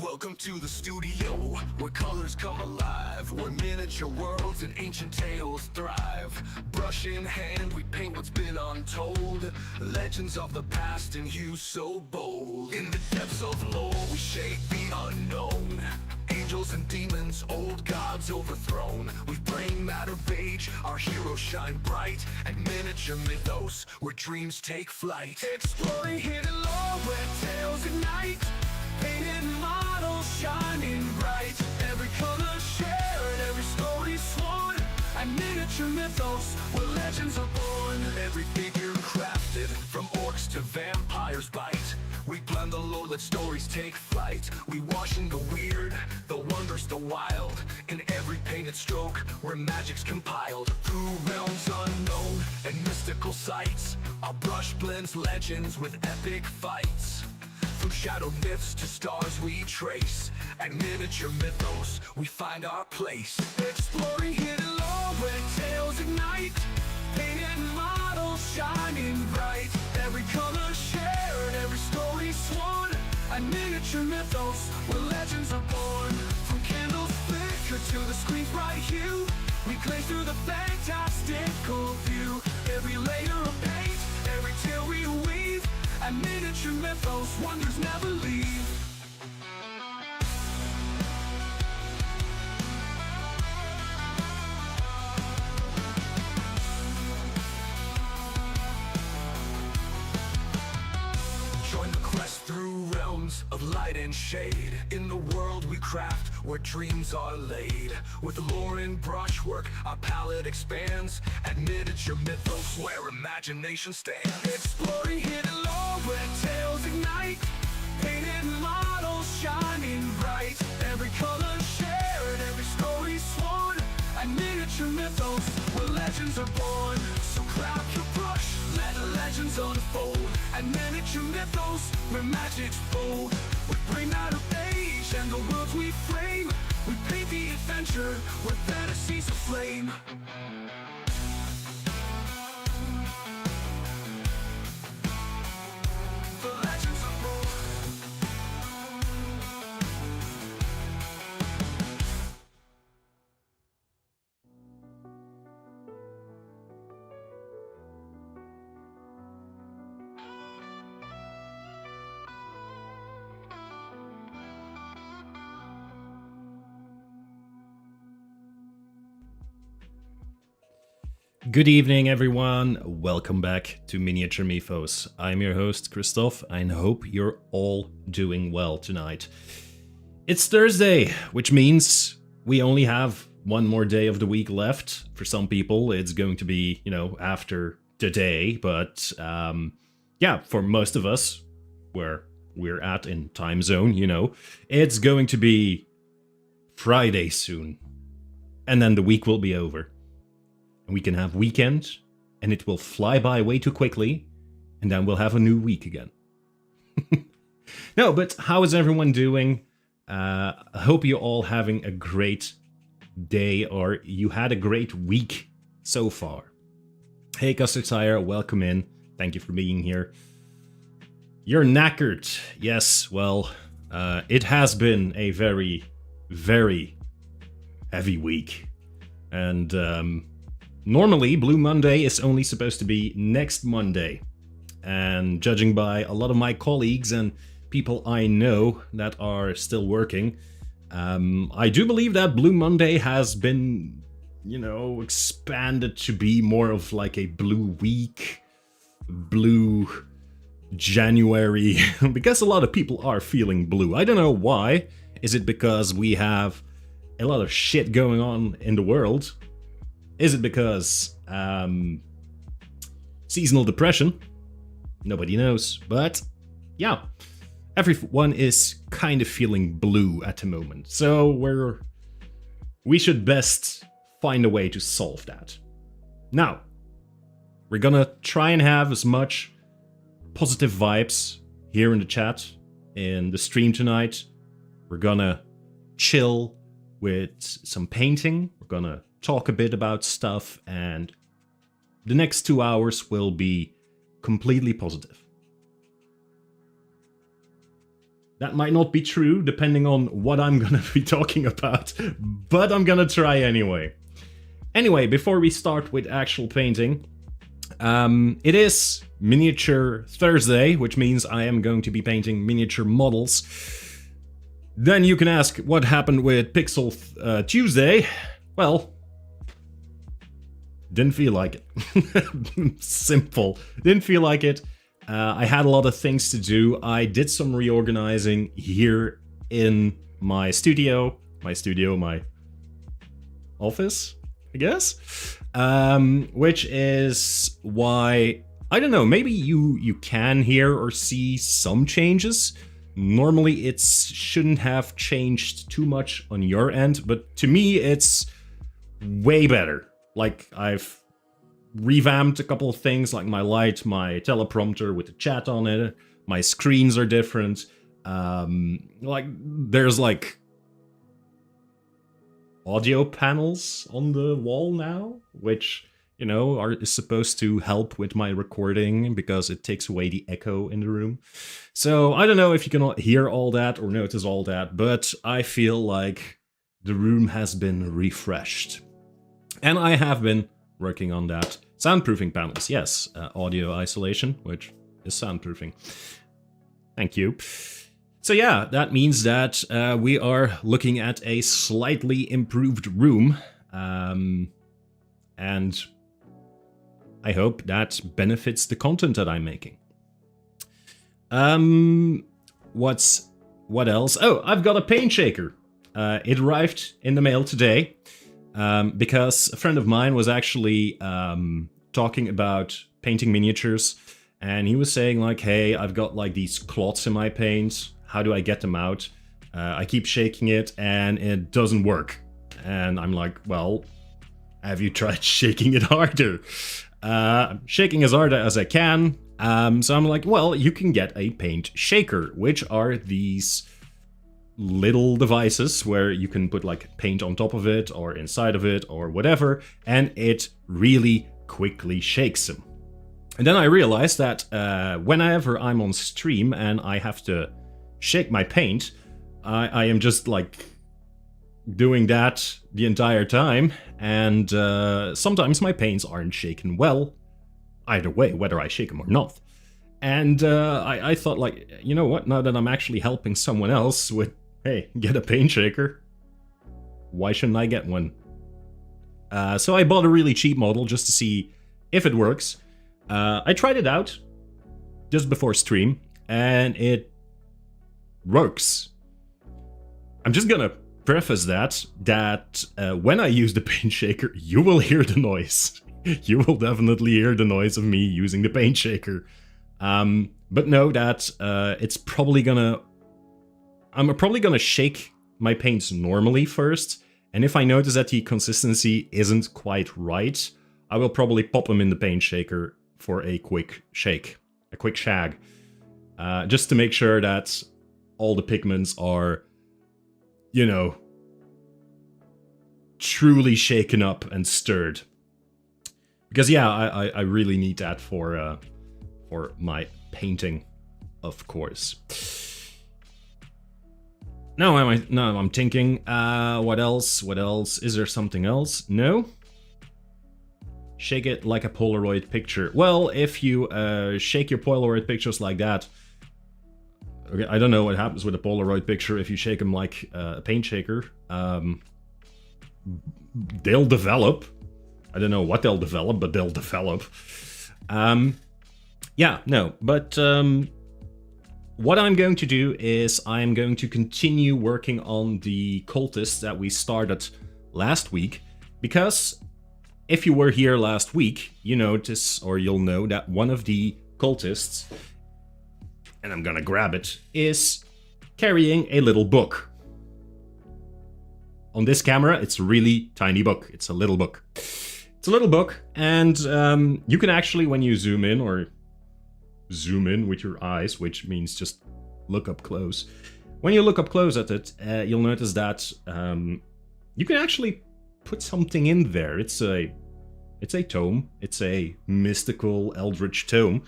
Welcome to the studio, where colors come alive, where miniature worlds and ancient tales thrive. Brush in hand, we paint what's been untold, legends of the past in hues so bold. In the depths of lore, we shape the unknown, angels and demons, old gods overthrown. With brain matter beige, our heroes shine bright, and miniature mythos, where dreams take flight. Exploring hidden lore, where tales ignite, painted models shining bright. Every color shared, every story sworn, and miniature mythos where legends are born. Every figure crafted, from orcs to vampires bite. We blend the lore, let stories take flight. We wash in the weird, the wondrous, the wild. In every painted stroke, where magic's compiled. Through realms unknown and mystical sights, our brush blends legends with epic fights. From shadow myths to stars we trace, and miniature mythos we find our place. Exploring hidden lore where tales ignite, painted models shining bright. Every color shared, every story sworn, and miniature mythos where legends are born. From candles flicker to the screen's bright hue, we glaze through the fantastical view. Every layer of paint, every tale we weave, and miniature mythos wonders never leave. Join the quest through realms of light and shade. In the world we craft, where dreams are laid. With lore and brushwork, our palette expands, and miniature mythos where imagination stands. Exploring hidden lore where tales ignite, painted models shining bright. Every color shared, every story sworn, and miniature mythos where legends are born. So grab your brush, let the legends unfold, and miniature mythos where magic's bold. We bring out a page and the worlds we frame, we paint the adventure where fantasies aflame. The legends are born. Good evening, everyone. Welcome back to Miniature Mythos. I'm your host, Christoph, and hope you're all doing well tonight. It's Thursday, which means we only have one more day of the week left. For some people, it's going to be, after today, but yeah, for most of us, where we're at in time zone, it's going to be Friday soon. And then the week will be over. And we can have weekend, and it will fly by way too quickly, and then we'll have a new week again. No, but how is everyone doing? I hope you're all having a great day, or you had a great week so far. Hey, Custard Sire, welcome in. Thank you for being here. You're knackered. Yes, well, it has been a very, very heavy week. And, normally, Blue Monday is only supposed to be next Monday, and judging by a lot of my colleagues and people I know that are still working, I do believe that Blue Monday has been, expanded to be more of like a Blue Week, Blue January, because a lot of people are feeling blue. I don't know why. Is it because we have a lot of shit going on in the world? Is it because seasonal depression? Nobody knows, but yeah, everyone is kind of feeling blue at the moment. So we should best find a way to solve that. Now, we're gonna try and have as much positive vibes here in the chat, in the stream tonight. We're gonna chill with some painting. We're gonna talk a bit about stuff, and the next 2 hours will be completely positive. That might not be true, depending on what I'm gonna be talking about, but I'm gonna try anyway. Anyway, before we start with actual painting, it is Miniature Thursday, which means I am going to be painting miniature models. Then you can ask what happened with Pixel Tuesday. Well, didn't feel like it. Simple. Didn't feel like it. I had a lot of things to do. I did some reorganizing here in my studio. My office, I guess. Which is why, I don't know, maybe you can hear or see some changes. Normally it shouldn't have changed too much on your end, but to me it's way better. Like, I've revamped a couple of things, like my light, my teleprompter with the chat on it, my screens are different. Like, there's like audio panels on the wall now, which, you know, is supposed to help with my recording because it takes away the echo in the room. So I don't know if you can hear all that or notice all that, but I feel like the room has been refreshed. And I have been working on that. Soundproofing panels, yes. Audio isolation, which is soundproofing. Thank you. So yeah, that means that we are looking at a slightly improved room. And I hope that benefits the content that I'm making. What else? Oh, I've got a paint shaker. It arrived in the mail today. Because a friend of mine was actually talking about painting miniatures, and he was saying like, hey, I've got like these clots in my paint, how do I get them out? I keep shaking it and it doesn't work. And I'm like, well, have you tried shaking it harder? Shaking as hard as I can. So I'm like, well, you can get a paint shaker, which are these little devices where you can put like paint on top of it or inside of it or whatever, and it really quickly shakes them. And then I realized that whenever I'm on stream and I have to shake my paint, I am just like doing that the entire time, and sometimes my paints aren't shaken well either way, whether I shake them or not. And I thought, like, you know what, now that I'm actually helping someone else with, hey, get a paint shaker, why shouldn't I get one? So I bought a really cheap model just to see if it works. I tried it out just before stream, and it works. I'm just gonna preface that when I use the paint shaker, you will hear the noise. You will definitely hear the noise of me using the paint shaker. But know that it's probably gonna... I'm probably gonna shake my paints normally first, and if I notice that the consistency isn't quite right, I will probably pop them in the paint shaker for a quick shake, a quick shag, just to make sure that all the pigments are, you know, truly shaken up and stirred. Because yeah, I really need that for my painting, of course. Now I'm thinking, what else? What else? Is there something else? No? Shake it like a Polaroid picture. Well, if you shake your Polaroid pictures like that, okay, I don't know what happens with a Polaroid picture if you shake them like a paint shaker. They'll develop. I don't know what they'll develop, but they'll develop. Yeah, no, but what I'm going to do is I'm going to continue working on the cultists that we started last week, because if you were here last week, you notice, or you'll know, that one of the cultists, and I'm gonna grab it, is carrying a little book. On this camera, it's a really tiny book. It's a little book. It's a little book, and you can actually, when you zoom in, or zoom in with your eyes, which means just look up close. When you look up close at it, you'll notice that you can actually put something in there. It's a tome. It's a mystical eldritch tome,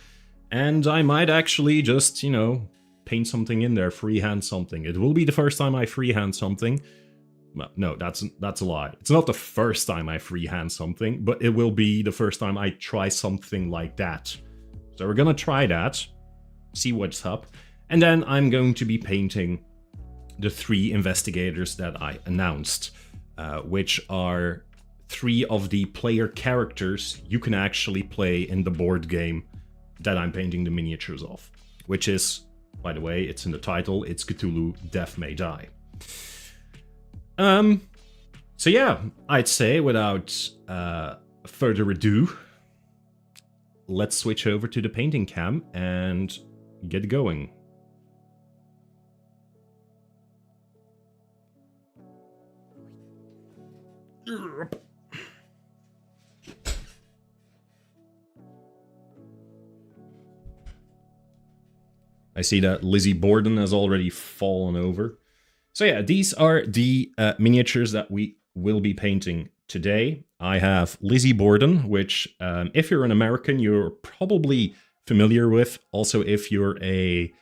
and I might actually just, you know, paint something in there, freehand something. It will be the first time I freehand something. Well, no, that's a lie. It's not the first time I freehand something, but it will be the first time I try something like that. So we're gonna try that, see what's up, and then I'm going to be painting the 3 investigators that I announced, which are 3 of the player characters you can actually play in the board game that I'm painting the miniatures of. Which is, by the way, it's in the title, it's Cthulhu, Death May Die. So yeah, I'd say without further ado, let's switch over to the painting cam and get going. I see that Lizzie Borden has already fallen over. So yeah, these are the miniatures that we will be painting today. I have Lizzie Borden, which if you're an American, you're probably familiar with. Also, if you're a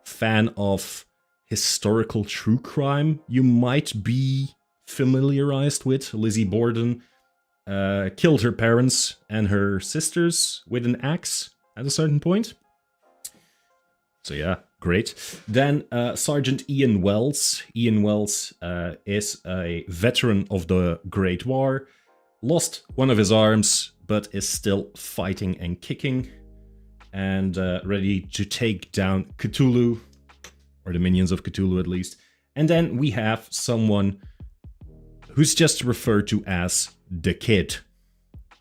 fan of historical true crime, you might be familiarized with. Lizzie Borden killed her parents and her sisters with an axe at a certain point. So yeah, great. Then Sergeant Ian Wells. Ian Wells is a veteran of the Great War, lost one of his arms, but is still fighting and kicking, and ready to take down Cthulhu, or the minions of Cthulhu at least. And then we have someone who's just referred to as the Kid,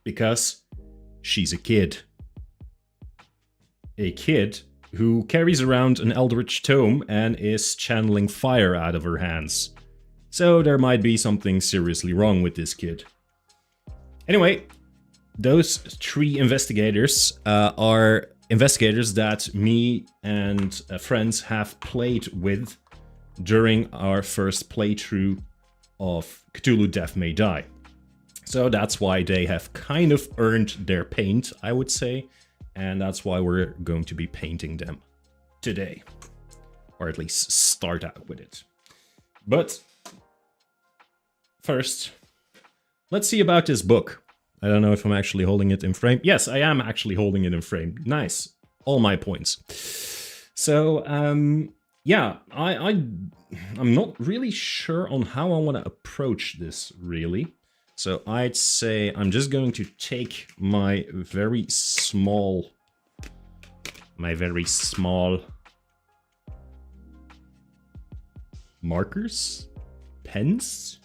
because she's a kid. A kid who carries around an eldritch tome and is channeling fire out of her hands. So there might be something seriously wrong with this kid. Anyway, those 3 investigators are investigators that me and friends have played with during our first playthrough of Cthulhu Death May Die. So that's why they have kind of earned their paint, I would say. And that's why we're going to be painting them today. Or at least start out with it. But first, let's see about this book. I don't know if I'm actually holding it in frame. Yes, I am actually holding it in frame. Nice. All my points. So, yeah, I'm not really sure on how I want to approach this, really. So I'd say I'm just going to take my very small markers, pens.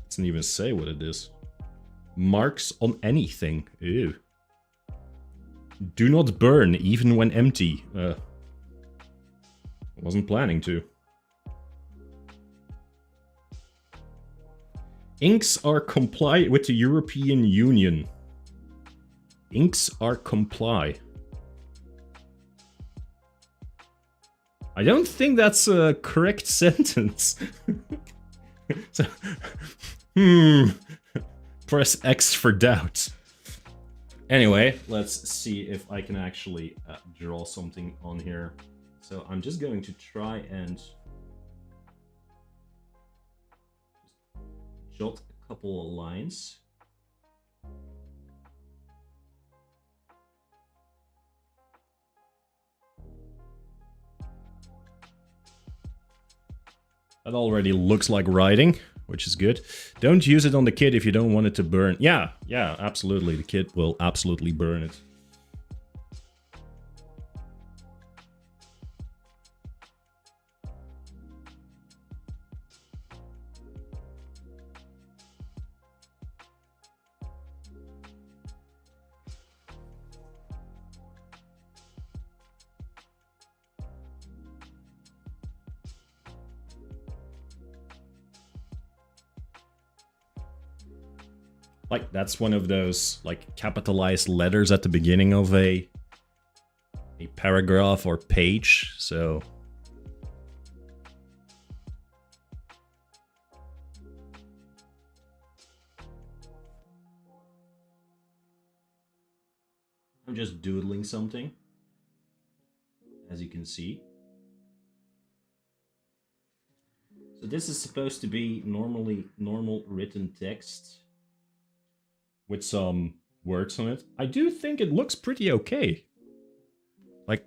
Doesn't even say what it is. Marks on anything. Ew. Do not burn even when empty. Wasn't planning to. Inks are comply with the European Union. Inks are comply. I don't think that's a correct sentence. So, press X for doubt. Anyway, let's see if I can actually draw something on here. So I'm just going to try and jot a couple of lines. That already looks like writing, which is good. Don't use it on the kid if you don't want it to burn. Yeah, absolutely. The kid will absolutely burn it. Like, that's one of those, like, capitalized letters at the beginning of a paragraph or page, so... I'm just doodling something. as you can see. So this is supposed to be normal written text with some words on it. I do think it looks pretty okay. Like,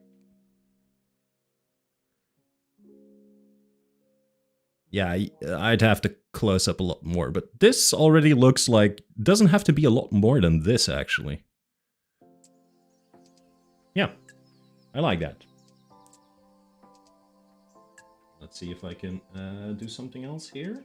yeah, I'd have to close up a lot more, but this already looks like, doesn't have to be a lot more than this, actually. Yeah, I like that. Let's see if I can do something else here.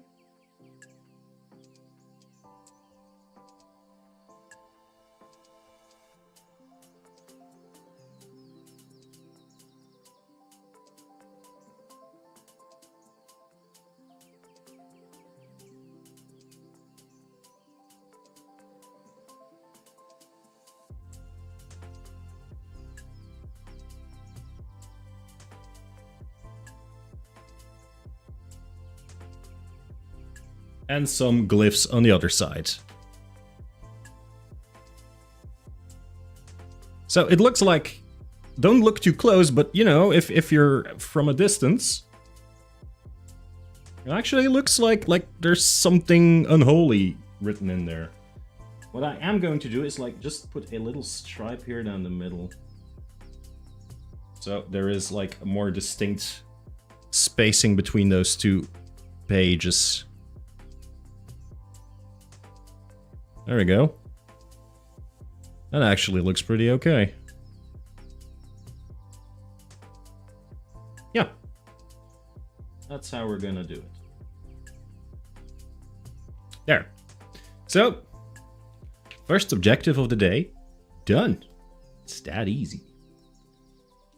And some glyphs on the other side. So it looks like, don't look too close, but you know, if you're from a distance, it actually looks like there's something unholy written in there. What I am going to do is like just put a little stripe here down the middle. So there is like a more distinct spacing between those two pages. There we go. That actually looks pretty okay. Yeah. That's how we're gonna do it. There. So, first objective of the day, done. It's that easy.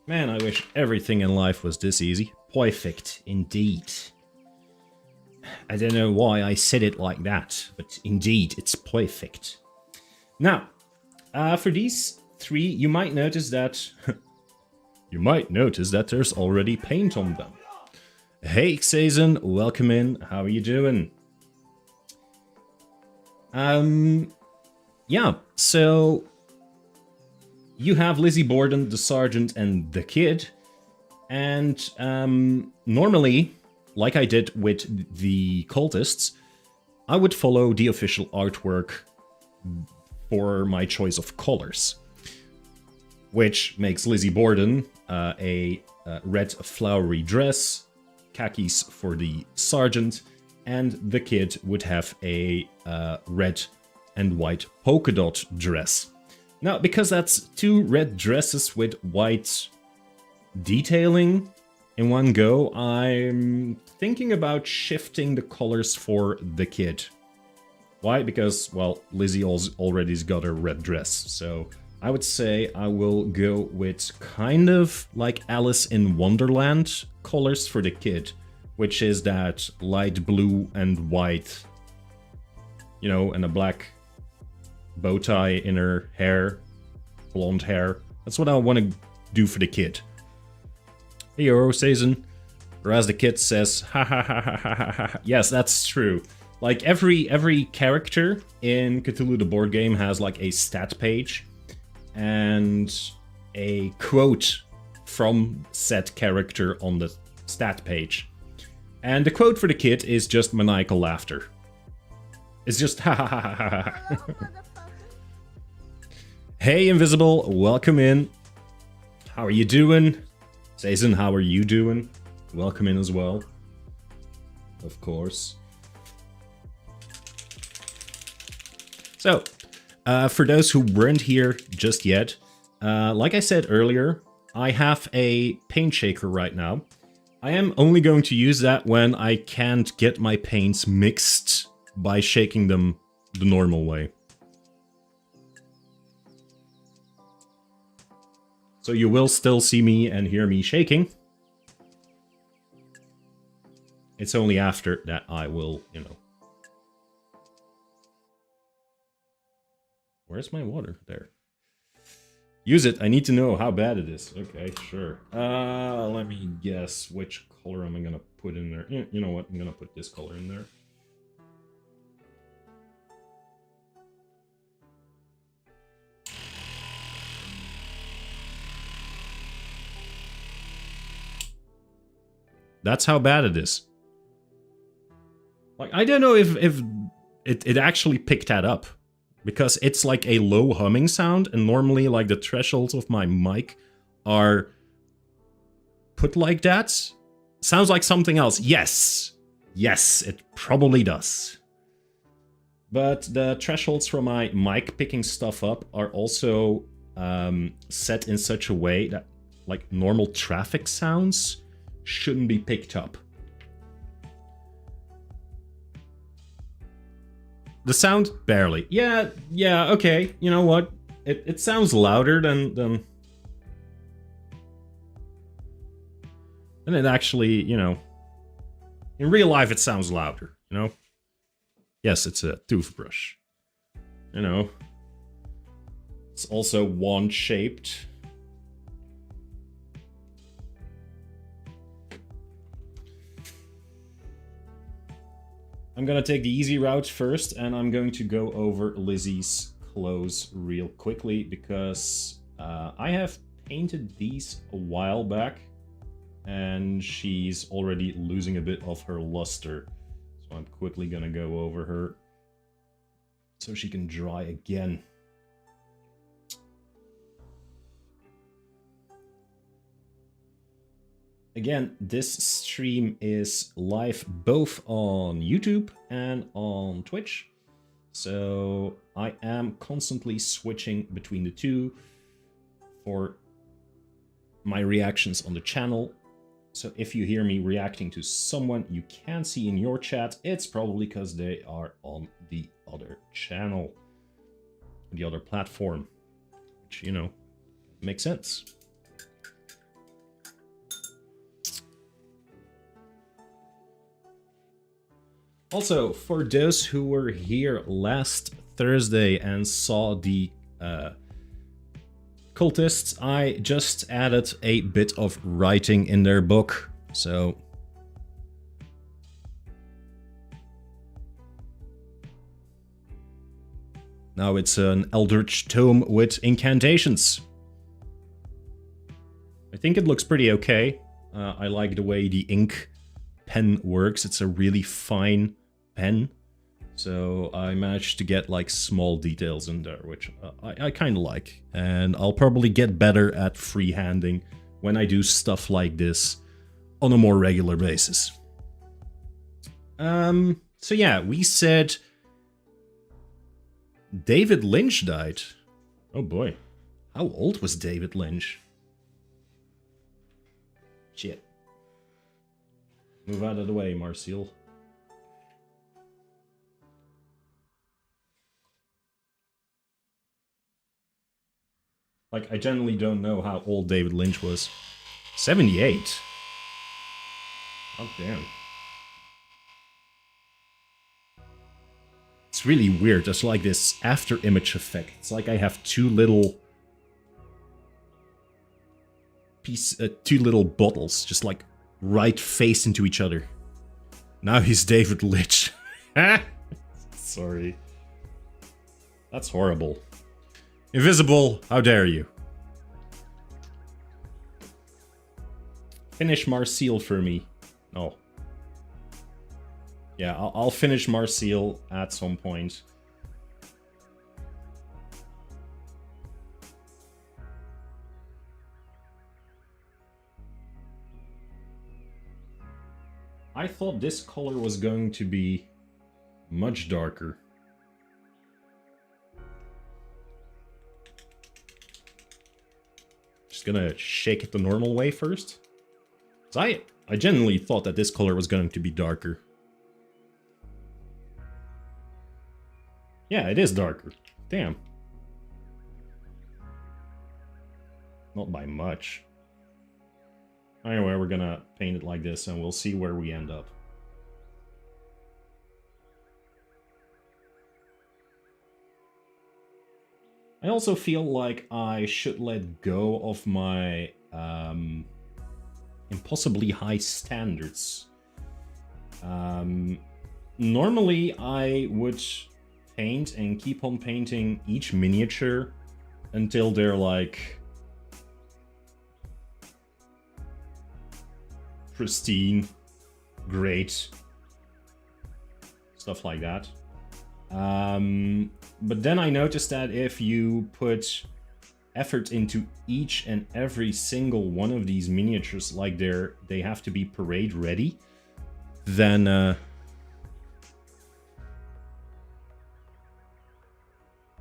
Man, I wish everything in life was this easy. Perfect, indeed. I don't know why I said it like that, but indeed, it's perfect. Now, for these three, you might notice that there's already paint on them. Hey, Xazen, welcome in. How are you doing? Yeah. So you have Lizzie Borden, the sergeant, and the kid, and normally, like I did with the cultists, I would follow the official artwork for my choice of colors, which makes Lizzie Borden a red flowery dress, khakis for the sergeant, and the kid would have a red and white polka dot dress. Now, because that's two red dresses with white detailing in one go, I'm thinking about shifting the colors for the kid. Why? Because, well, Lizzie already's got a red dress, so I would say I will go with kind of like Alice in Wonderland colors for the kid, which is that light blue and white, you know, and a black bow tie in her hair, blonde hair. That's what I want to do for the kid. Hey, yo, Season. Or as the kid says, ha ha ha ha ha ha ha. Yes, that's true. Like every character in Cthulhu the board game has like a stat page and a quote from said character on the stat page. And the quote for the kid is just maniacal laughter. It's just ha ha ha ha ha ha. Hey, Invisible, welcome in. How are you doing? Season, how are you doing? Welcome in as well. Of course. So, for those who weren't here just yet, like I said earlier, I have a paint shaker right now. I am only going to use that when I can't get my paints mixed by shaking them the normal way. So you will still see me and hear me shaking. It's only after that I will, you know. Where's my water? There. Use it. I need to know how bad it is. Okay, sure. Let me guess which color am I gonna put in there. You know what? I'm gonna put this color in there. That's how bad it is. Like, I don't know if it actually picked that up. Because it's like a low humming sound, and normally like the thresholds of my mic are put like that. Sounds like something else. Yes. Yes, it probably does. But the thresholds for my mic picking stuff up are also set in such a way that like normal traffic sounds shouldn't be picked up. The sound? Barely. Yeah, okay. You know what? It sounds louder than and it actually, you know, in real life it sounds louder, you know? Yes, it's a toothbrush. You know. It's also wand-shaped. I'm gonna take the easy route first, and I'm going to go over Lizzie's clothes real quickly, because I have painted these a while back, and she's already losing a bit of her luster. So I'm quickly gonna go over her so she can dry again. Again, this stream is live both on YouTube and on Twitch. So I am constantly switching between the two for my reactions on the channel. So if you hear me reacting to someone you can't see in your chat, it's probably because they are on the other channel, the other platform, which, you know, makes sense. Also, for those who were here last Thursday and saw the cultists, I just added a bit of writing in their book, so now it's an Eldritch Tome with incantations. I think it looks pretty okay. I like the way the ink pen works. It's a really fine pen, so I managed to get like small details in there, which I kind of like, and I'll probably get better at freehanding when I do stuff like this on a more regular basis. So yeah, we said David Lynch died. Oh boy, how old was David Lynch? Shit. Move out of the way, Marcel. Like, I generally don't know how old David Lynch was. 78? Oh, damn. It's really weird. There's like this after image effect. It's like I have two little bottles just like right face into each other. Now he's David Lynch. Sorry. That's horrible. Invisible, how dare you? Finish Marcel for me. Oh. Yeah, I'll finish Marcel at some point. I thought this color was going to be much darker. Just gonna shake it the normal way first. 'Cause I genuinely thought that this color was going to be darker. Yeah, it is darker. Damn. Not by much. Anyway, we're gonna paint it like this and we'll see where we end up. I also feel like I should let go of my impossibly high standards. Normally I would paint and keep on painting each miniature until they're like pristine, great. Stuff like that. But then I noticed that if you put effort into each and every single one of these miniatures, like they have to be parade ready, then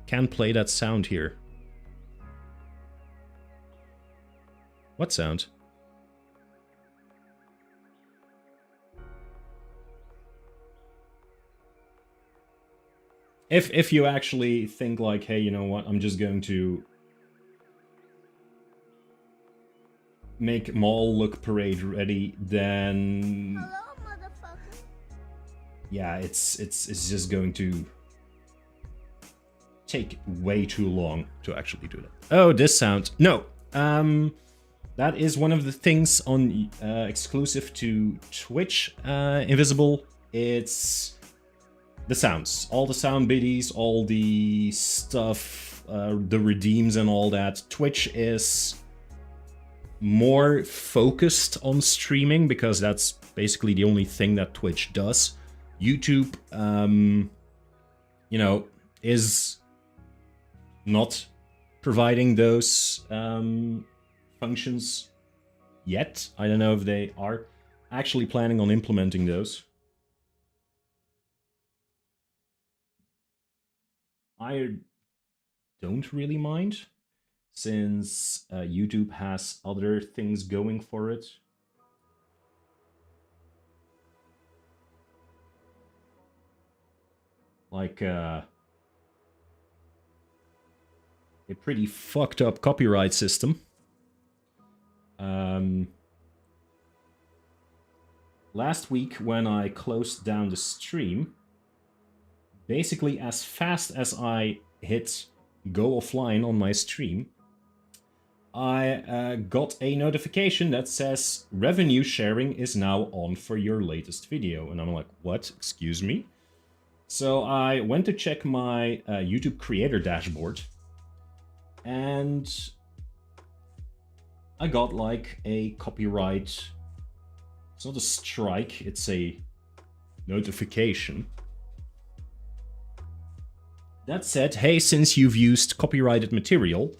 can't play that sound here. What sound? If you actually think like, hey, you know what, I'm just going to make them all look parade ready, then Hello, motherfucker. yeah, it's just going to take way too long to actually do that. Oh, this sound. No. That is one of the things on exclusive to Twitch, Invisible. It's the sounds. All the sound biddies, all the stuff, the redeems and all that. Twitch is more focused on streaming because that's basically the only thing that Twitch does. YouTube, you know, is not providing those functions yet. I don't know if they are actually planning on implementing those. I don't really mind, since YouTube has other things going for it. Like a pretty fucked up copyright system. Last week when I closed down the stream, basically as fast as I hit go offline on my stream, I got a notification that says revenue sharing is now on for your latest video. And I'm like, what? Excuse me? So I went to check my YouTube creator dashboard, and I got like a copyright. It's not a strike, it's a notification that said, hey, since you've used copyrighted material,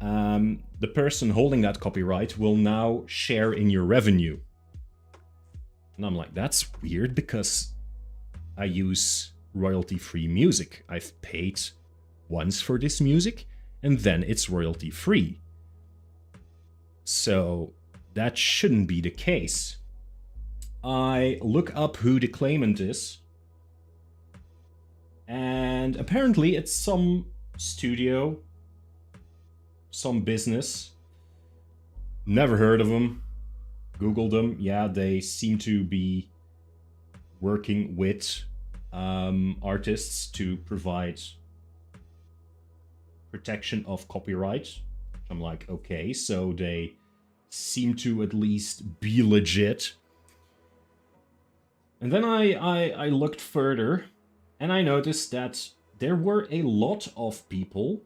the person holding that copyright will now share in your revenue. And I'm like, that's weird because I use royalty-free music. I've paid once for this music, and then it's royalty-free. So that shouldn't be the case. I look up who the claimant is, and apparently it's some studio, some business. Never heard of them. Googled them. Yeah, they seem to be working with artists to provide protection of copyright. I'm like, okay, so they seem to at least be legit. And then I looked further, and I noticed that there were a lot of people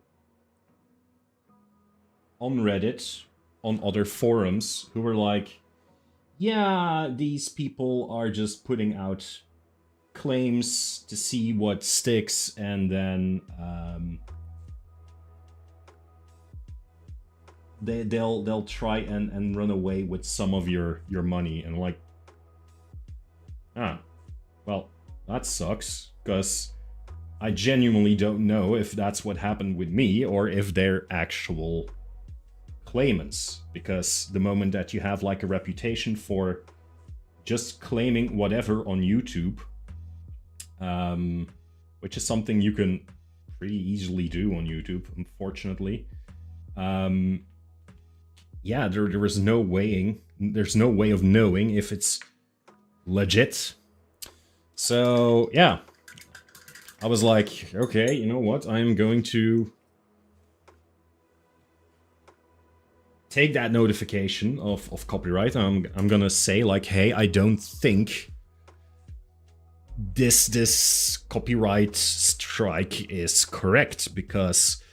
on Reddit, on other forums, who were like, yeah, these people are just putting out claims to see what sticks, and then they'll try and run away with some of your money. And like, well, that sucks, because I genuinely don't know if that's what happened with me or if they're actual claimants. Because the moment that you have like a reputation for just claiming whatever on YouTube, which is something you can pretty easily do on YouTube, unfortunately, yeah, there is no weighing. There's no way of knowing if it's legit. So yeah, I was like, okay, you know what? I'm going to take that notification of copyright. I'm gonna say like, hey, I don't think this copyright strike is correct, because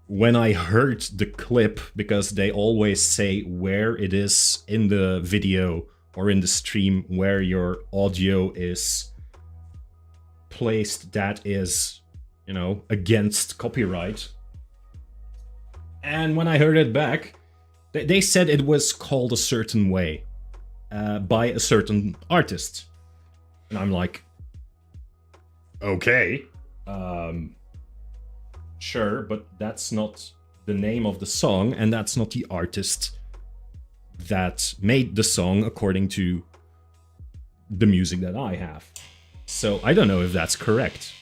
when I heard the clip, because they always say where it is in the video or in the stream where your audio is placed that is, against copyright. And when I heard it back, they said it was called a certain way by a certain artist. And I'm like, okay, sure, but that's not the name of the song, and that's not the artist that made the song according to the music that I have. So I don't know if that's correct.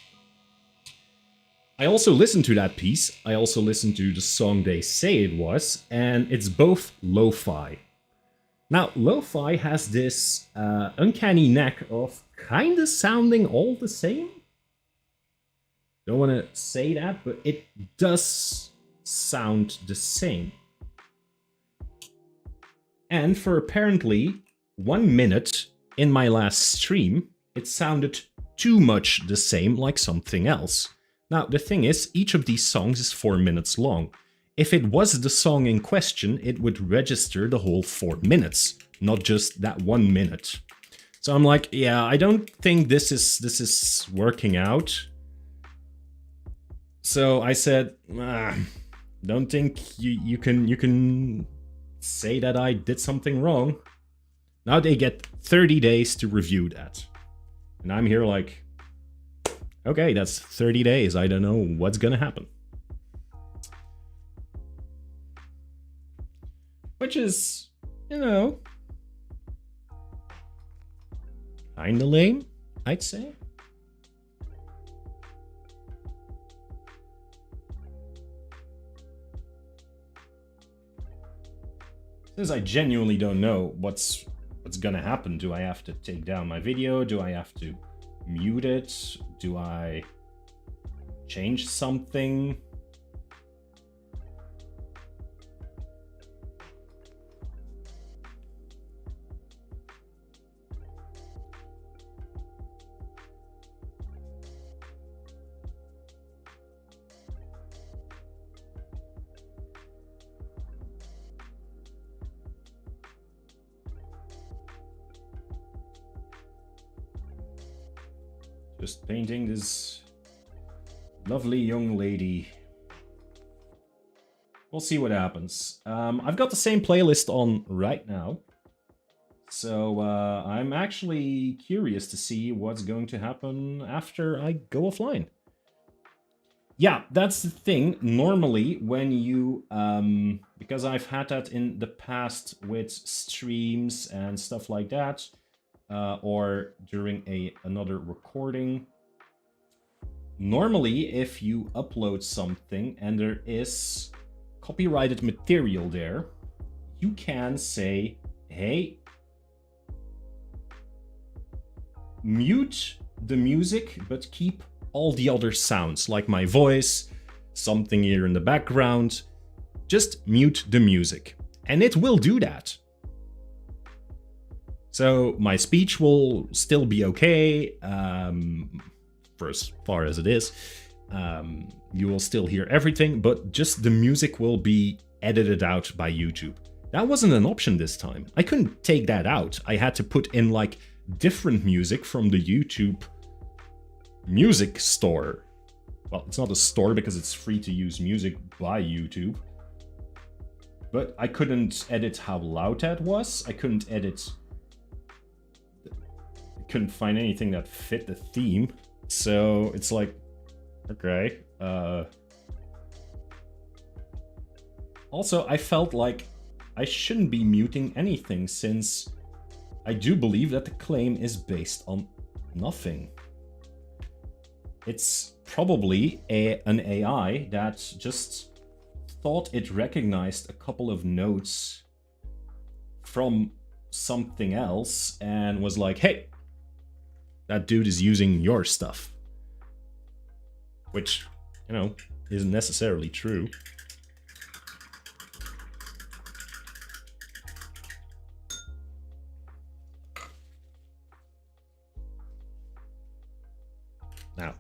I also listened to that piece. I also listened to the song they say it was, and it's both lo-fi. Now, lo-fi has this uncanny knack of kind of sounding all the same. Don't want to say that, but it does sound the same. And for apparently 1 minute in my last stream, it sounded too much the same like something else. Now, the thing is, each of these songs is 4 minutes long. If it was the song in question, it would register the whole 4 minutes, not just that 1 minute. So I'm like, yeah, I don't think this is working out. So I said, don't think you can say that I did something wrong. Now they get 30 days to review that. And I'm here like, okay, that's 30 days. I don't know what's gonna happen. Which is, kinda lame, I'd say. Since I genuinely don't know what's gonna happen. Do I have to take down my video? Do I have to mute it? Do I change something? Just painting this lovely young lady. We'll see what happens. I've got the same playlist on right now. So I'm actually curious to see what's going to happen after I go offline. Yeah, that's the thing. Normally, when you... because I've had that in the past with streams and stuff like that, or during another recording. Normally, if you upload something and there is copyrighted material there, you can say, hey, mute the music, but keep all the other sounds, like my voice, something here in the background. Just mute the music. And it will do that. So my speech will still be okay, for as far as it is. You will still hear everything, but just the music will be edited out by YouTube. That wasn't an option this time. I couldn't take that out. I had to put in like different music from the YouTube music store. Well, it's not a store because it's free to use music by YouTube. But I couldn't edit how loud that was. I couldn't find anything that fit the theme. So it's like, okay. Also, I felt like I shouldn't be muting anything since I do believe that the claim is based on nothing. It's probably an AI that just thought it recognized a couple of notes from something else and was like, hey, that dude is using your stuff. Which, isn't necessarily true. Now,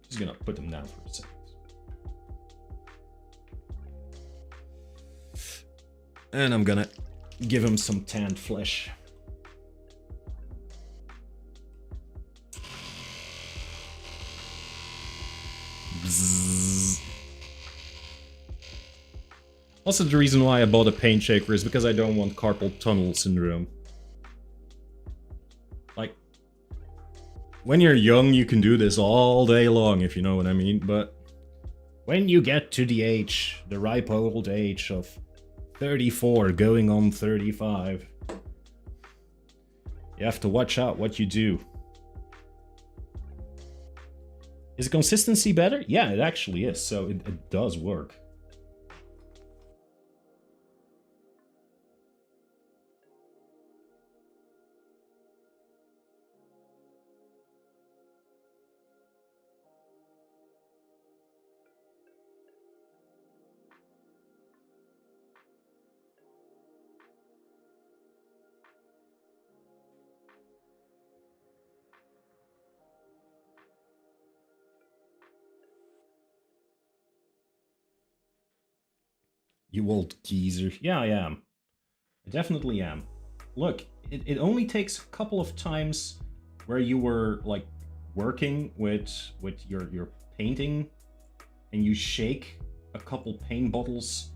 just gonna put them down for a second. And I'm gonna give him some tanned flesh. Bzzz. Also, the reason why I bought a paint shaker is because I don't want carpal tunnel syndrome. Like, when you're young, you can do this all day long, if you know what I mean, but when you get to the ripe old age of 34 going on 35, you have to watch out what you do. Is consistency better? Yeah, it actually is, so it does work. You old geezer. Yeah, I am. I definitely am. Look, it only takes a couple of times where you were, like, working with your painting, and you shake a couple paint bottles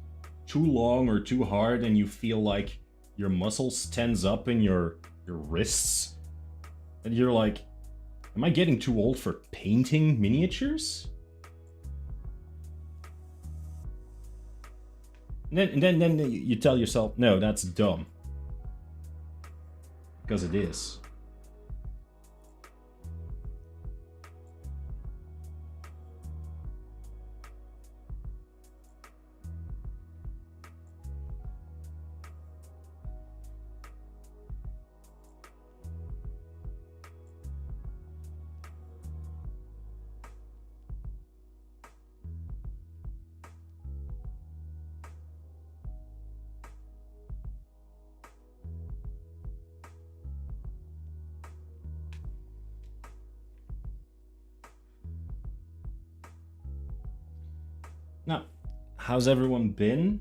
too long or too hard, and you feel like your muscles tense up in your wrists. And you're like, am I getting too old for painting miniatures? And then you tell yourself, no, that's dumb. Because it is. Now, how's everyone been?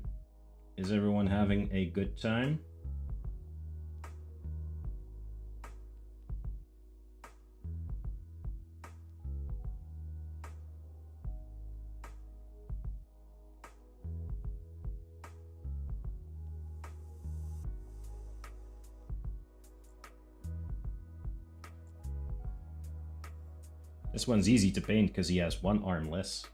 Is everyone having a good time? This one's easy to paint because he has one arm less.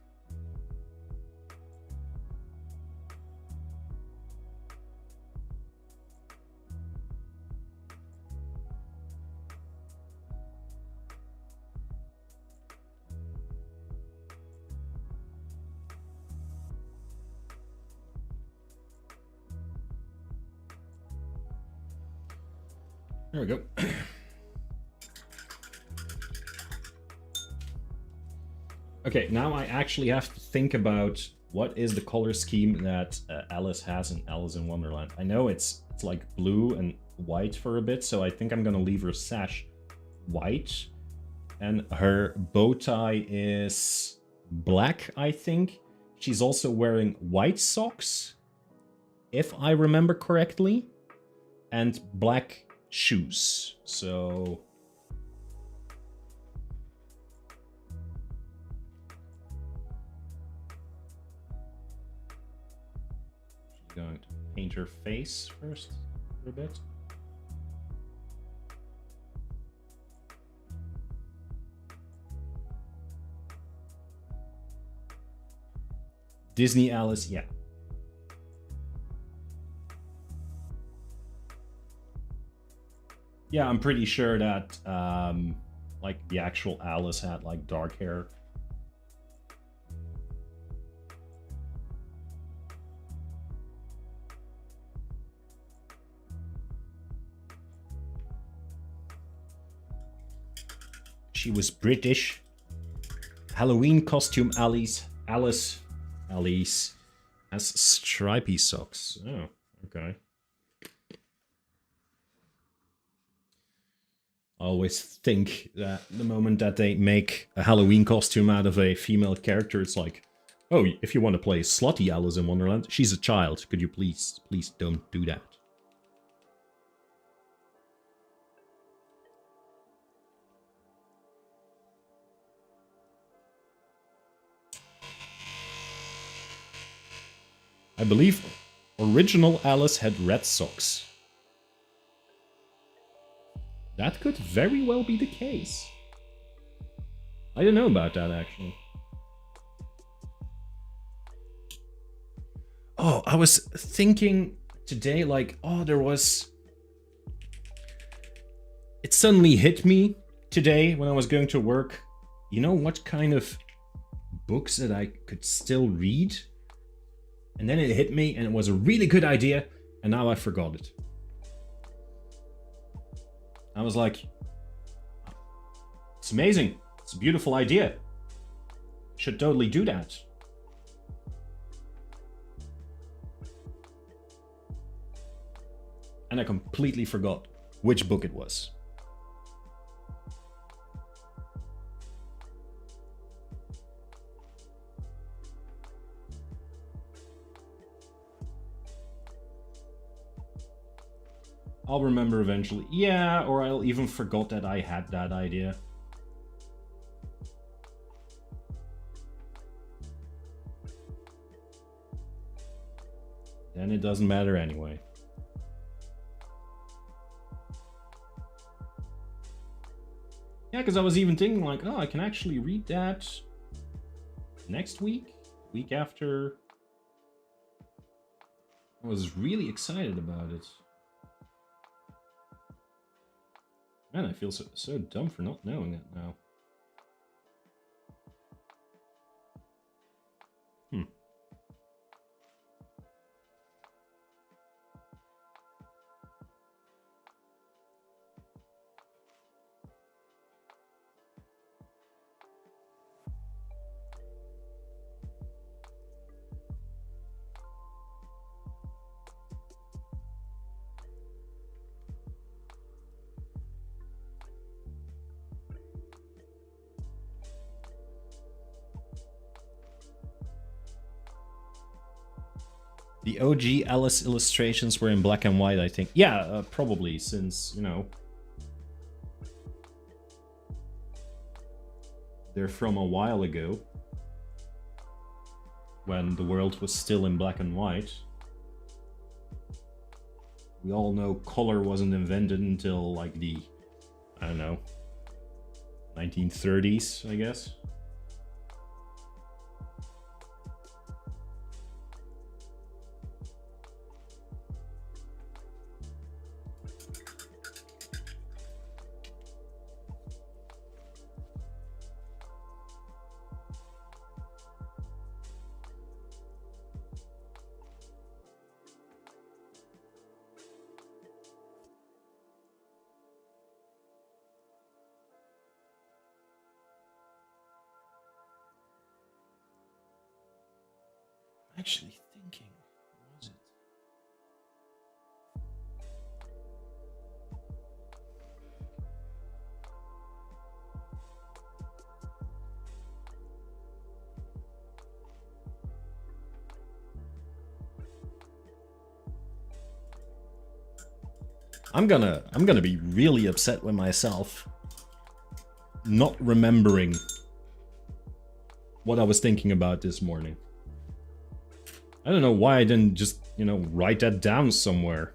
There we go. Okay, now I actually have to think about what is the color scheme that Alice has in Alice in Wonderland. I know it's like blue and white for a bit, so I think I'm gonna leave her sash white. And her bow tie is black, I think. She's also wearing white socks, if I remember correctly, and black shoes. So she's going to paint her face first for a bit. Disney Alice, yeah. Yeah, I'm pretty sure that, like, the actual Alice had, like, dark hair. She was British. Halloween costume Alice has stripy socks. Oh, okay. I always think that the moment that they make a Halloween costume out of a female character, it's like, Oh, if you want to play slutty Alice in Wonderland, she's a child. Could you please don't do that. I believe original Alice had red socks. That could very well be the case. I don't know about that, actually. Oh, I was thinking today, like, oh, there was... It suddenly hit me today when I was going to work. You know what kind of books that I could still read? And then it hit me, and it was a really good idea, and now I forgot it. I was like, it's amazing. It's a beautiful idea. Should totally do that. And I completely forgot which book it was. I'll remember eventually. Yeah, or I'll even forgot that I had that idea. Then it doesn't matter anyway. Yeah, because I was even thinking like, oh, I can actually read that next week, week after. I was really excited about it. Man, I feel so dumb for not knowing it now. The OG Alice illustrations were in black and white, I think. Yeah, probably, since, you know, they're from a while ago, when the world was still in black and white. We all know color wasn't invented until, like, the, I don't know, 1930s, I guess. Actually thinking, what was it? I'm gonna be really upset with myself not remembering what I was thinking about this morning. I don't know why I didn't just, you know, write that down somewhere.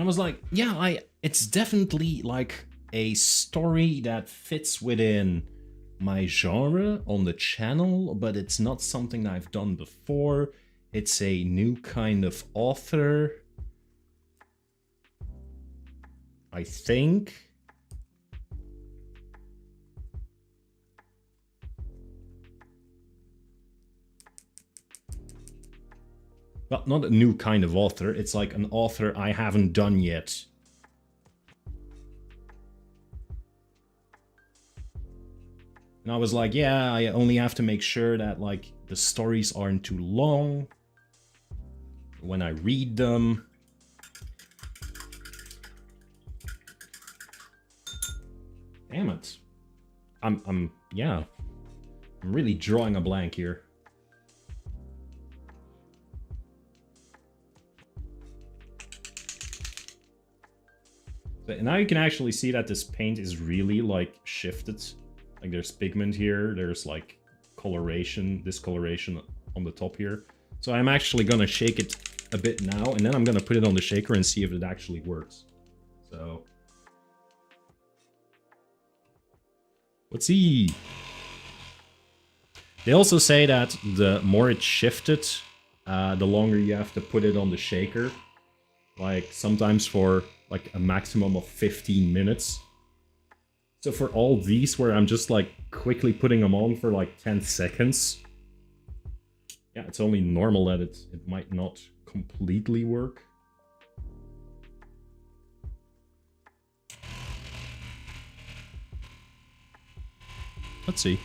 I was like, yeah, it's definitely like a story that fits within my genre on the channel, but it's not something that I've done before. It's a new kind of author, I think. Well, not a new kind of author, it's like an author I haven't done yet. And I was like, yeah, I only have to make sure that like the stories aren't too long when I read them. Damn it. I'm really drawing a blank here. So now you can actually see that this paint is really like shifted. Like there's pigment here, there's like coloration, discoloration on the top here. So I'm actually gonna shake it a bit now, and then I'm gonna put it on the shaker and see if it actually works. So let's see. They also say that the more it's shifted, the longer you have to put it on the shaker. Like sometimes for like a maximum of 15 minutes. So for all these where I'm just like quickly putting them on for like 10 seconds. Yeah, it's only normal that it might not completely work. Let's see.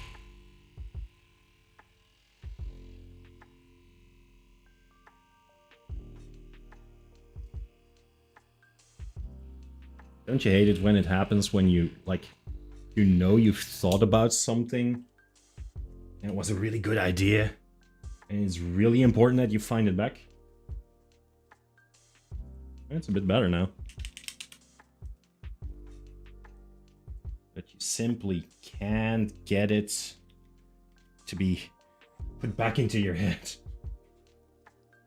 Don't you hate it when it happens when you, like, you know you've thought about something and it was a really good idea and it's really important that you find it back? It's a bit better now. But you simply can't get it to be put back into your head.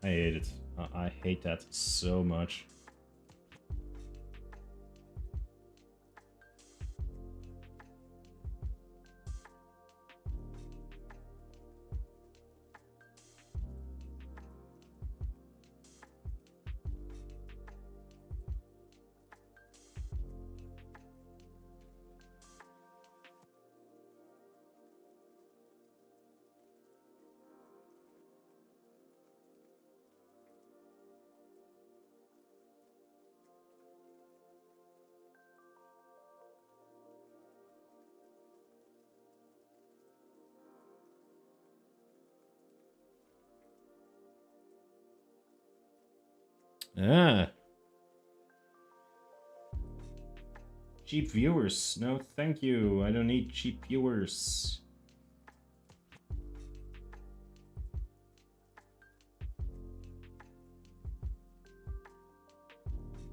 I hate it. I hate that so much. Ah. Cheap viewers. No, thank you. I don't need cheap viewers.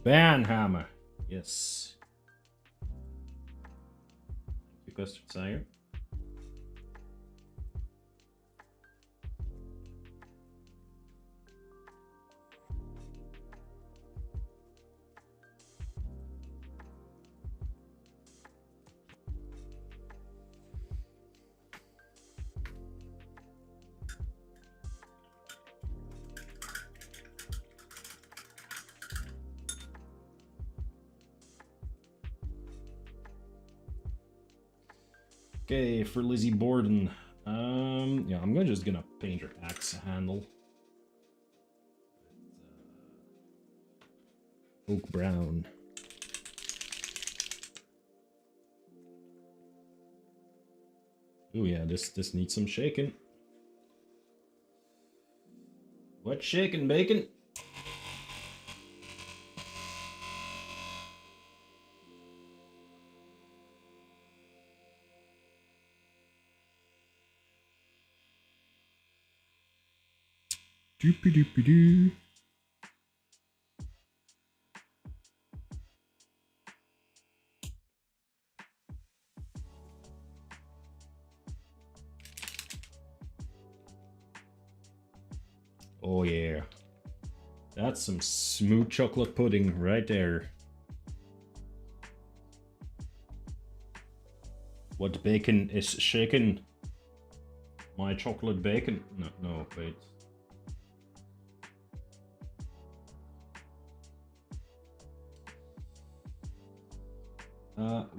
Banhammer. Yes. Thank you, Custard Sire. Okay, for Lizzie Borden. Yeah, I'm just gonna paint her axe handle. Oak brown. Oh yeah, this needs some shaking. What shaking, bacon? Doopy doopy doo. Oh yeah. That's some smooth chocolate pudding right there. What bacon is shaken? My chocolate bacon? No, wait.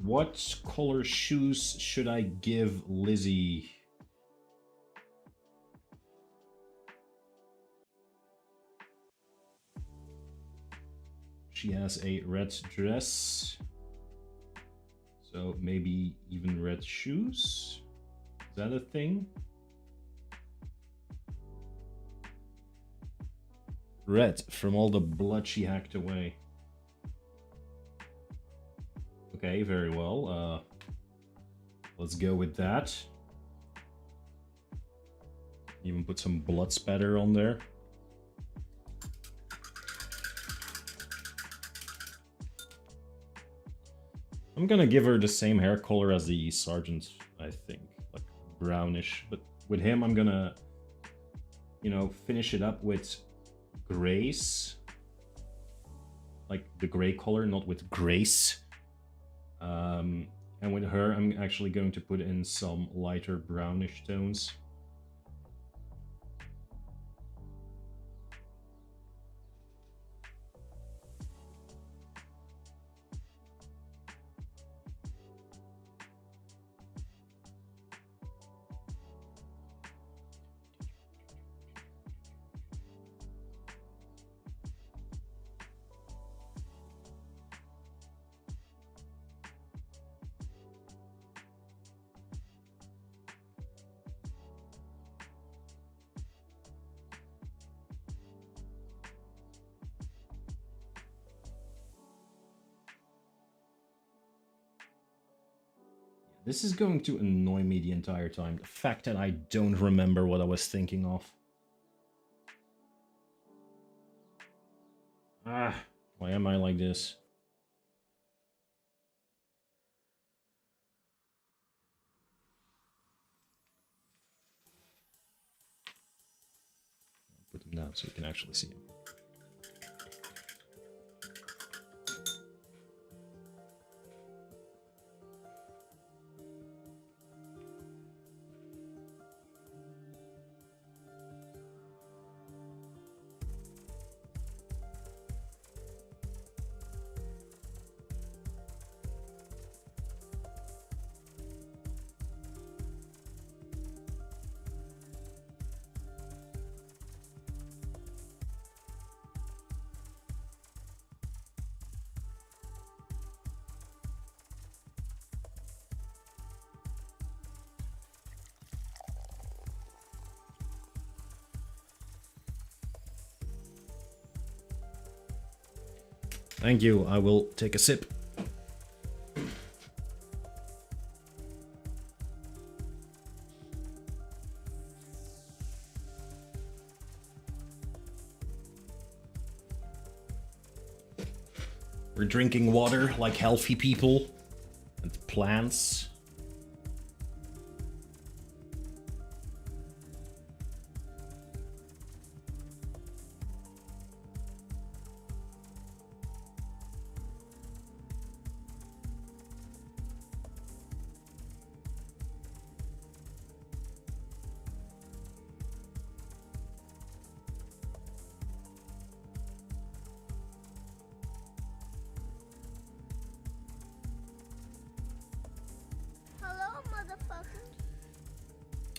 What color shoes should I give Lizzie? She has a red dress. So maybe even red shoes? Is that a thing? Red from all the blood she hacked away. Okay, very well. Let's go with that. Even put some blood spatter on there. I'm gonna give her the same hair color as the sergeant, I think. Like brownish. But with him, I'm gonna, you know, finish it up with grays. Like the gray color, not with grace. And with her, I'm actually going to put in some lighter brownish tones. This is going to annoy me the entire time. The fact that I don't remember what I was thinking of. Ah, why am I like this? Put them down so you can actually see them. Thank you, I will take a sip. We're drinking water like healthy people and plants.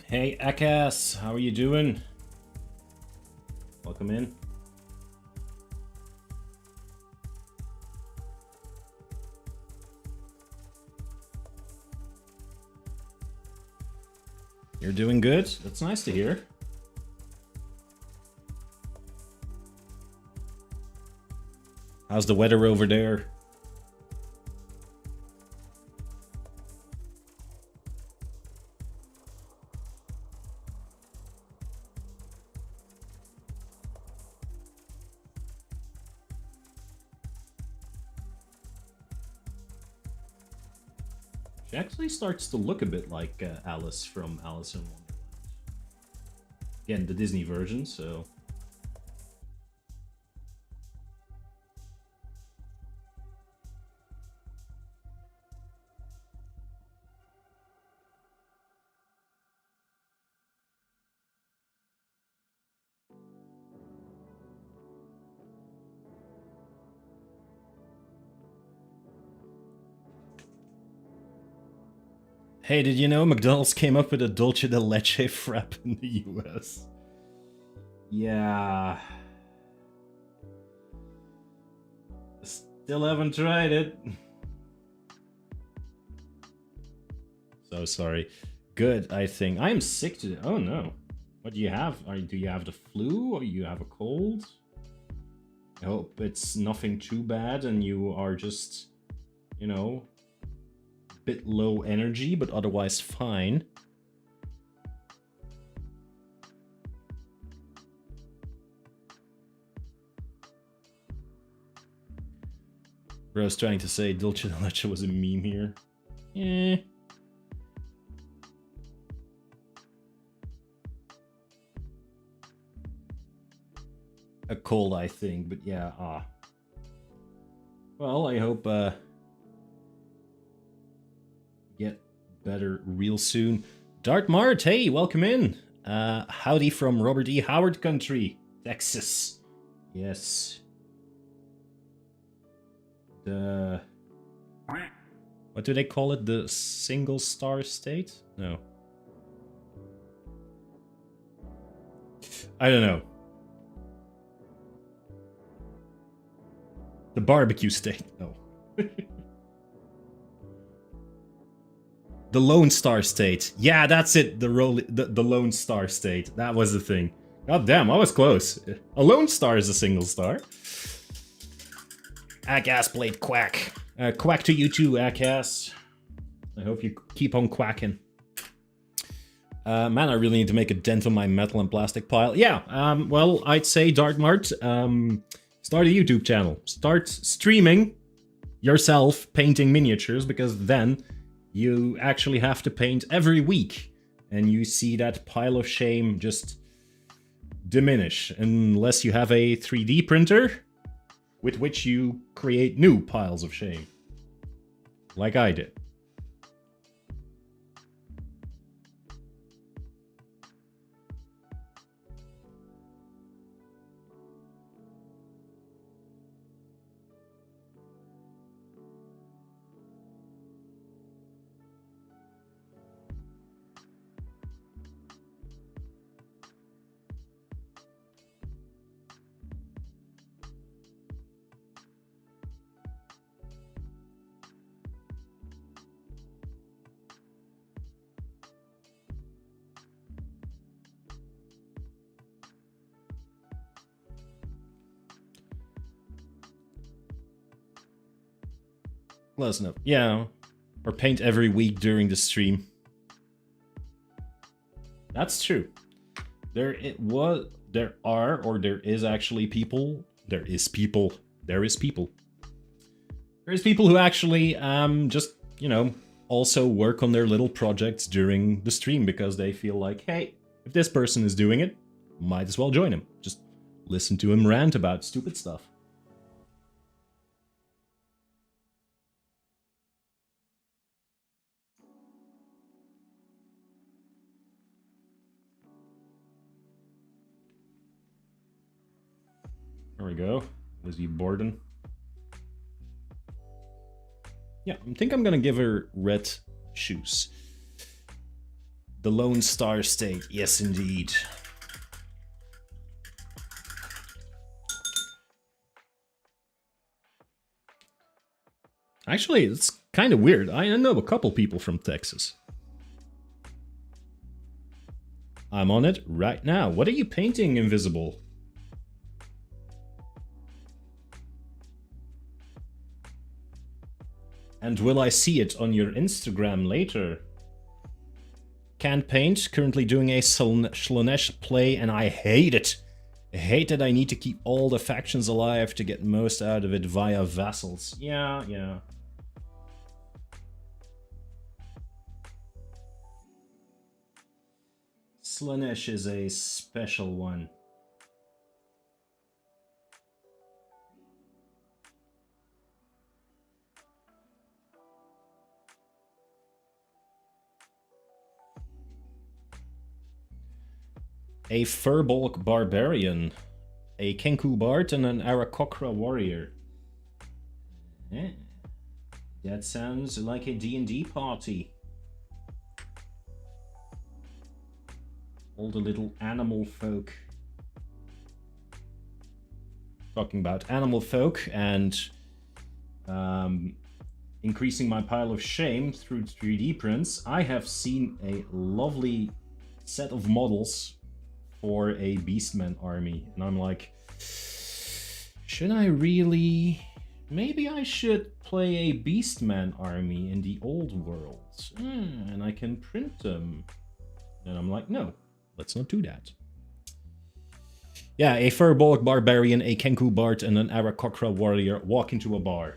Hey, Akas, how are you doing? Welcome in. You're doing good? That's nice to hear. How's the weather over there? She actually starts to look a bit like Alice from Alice in Wonderland. Again, the Disney version, so... Hey, did you know McDonald's came up with a dulce de leche frap in the US? Yeah. Still haven't tried it. So sorry. Good, I think. I am sick today. Oh no. What do you have? Do you have the flu or you have a cold? I hope it's nothing too bad and you are just, you know, a bit low energy, but otherwise fine. Bro, I was trying to say dulce de leche was a meme here. Eh. A cold, I think, but yeah, well, I hope get better real soon. Dart Mart, hey, welcome in. Howdy from Robert E. Howard country, Texas. Yes. The... What do they call it? The single star state? No. I don't know. The barbecue state. No. The Lone Star State. Yeah, that's it. The Lone Star State. That was the thing. God damn, I was close. A Lone Star is a single star. Akass played Quack. Quack to you too, Akass. I hope you keep on quacking. Man, I really need to make a dent on my metal and plastic pile. Yeah, well, I'd say Dartmart, start a YouTube channel. Start streaming yourself painting miniatures, because then you actually have to paint every week. And you see that pile of shame just diminish, unless you have a 3D printer with which you create new piles of shame. Like I did. Close enough. Yeah. Or paint every week during the stream. That's true. There is actually people. There is people who actually just, you know, also work on their little projects during the stream because they feel like, hey, if this person is doing it, might as well join him. Just listen to him rant about stupid stuff. There we go. Lizzie Borden. Yeah, I think I'm gonna give her red shoes. The Lone Star State. Yes, indeed. Actually, it's kind of weird. I know a couple people from Texas. I'm on it right now. What are you painting, Invisible? And will I see it on your Instagram later? Can't paint, currently doing a Slaanesh play, and I hate it. I hate that I need to keep all the factions alive to get most out of it via vassals. Yeah. Slaanesh is a special one. A Furbolg Barbarian, a Kenku Bard, and an Arakokra Warrior. That sounds like a D&D party. all the little animal folk. Talking about animal folk and increasing my pile of shame through 3D prints, I have seen a lovely set of models for a Beastman army. And I'm like, should I really... Maybe I should play a Beastman army in the old world. And I can print them. And I'm like, no, let's not do that. Yeah, a Furbolg Barbarian, a Kenku Bard, and an Arakokra Warrior walk into a bar.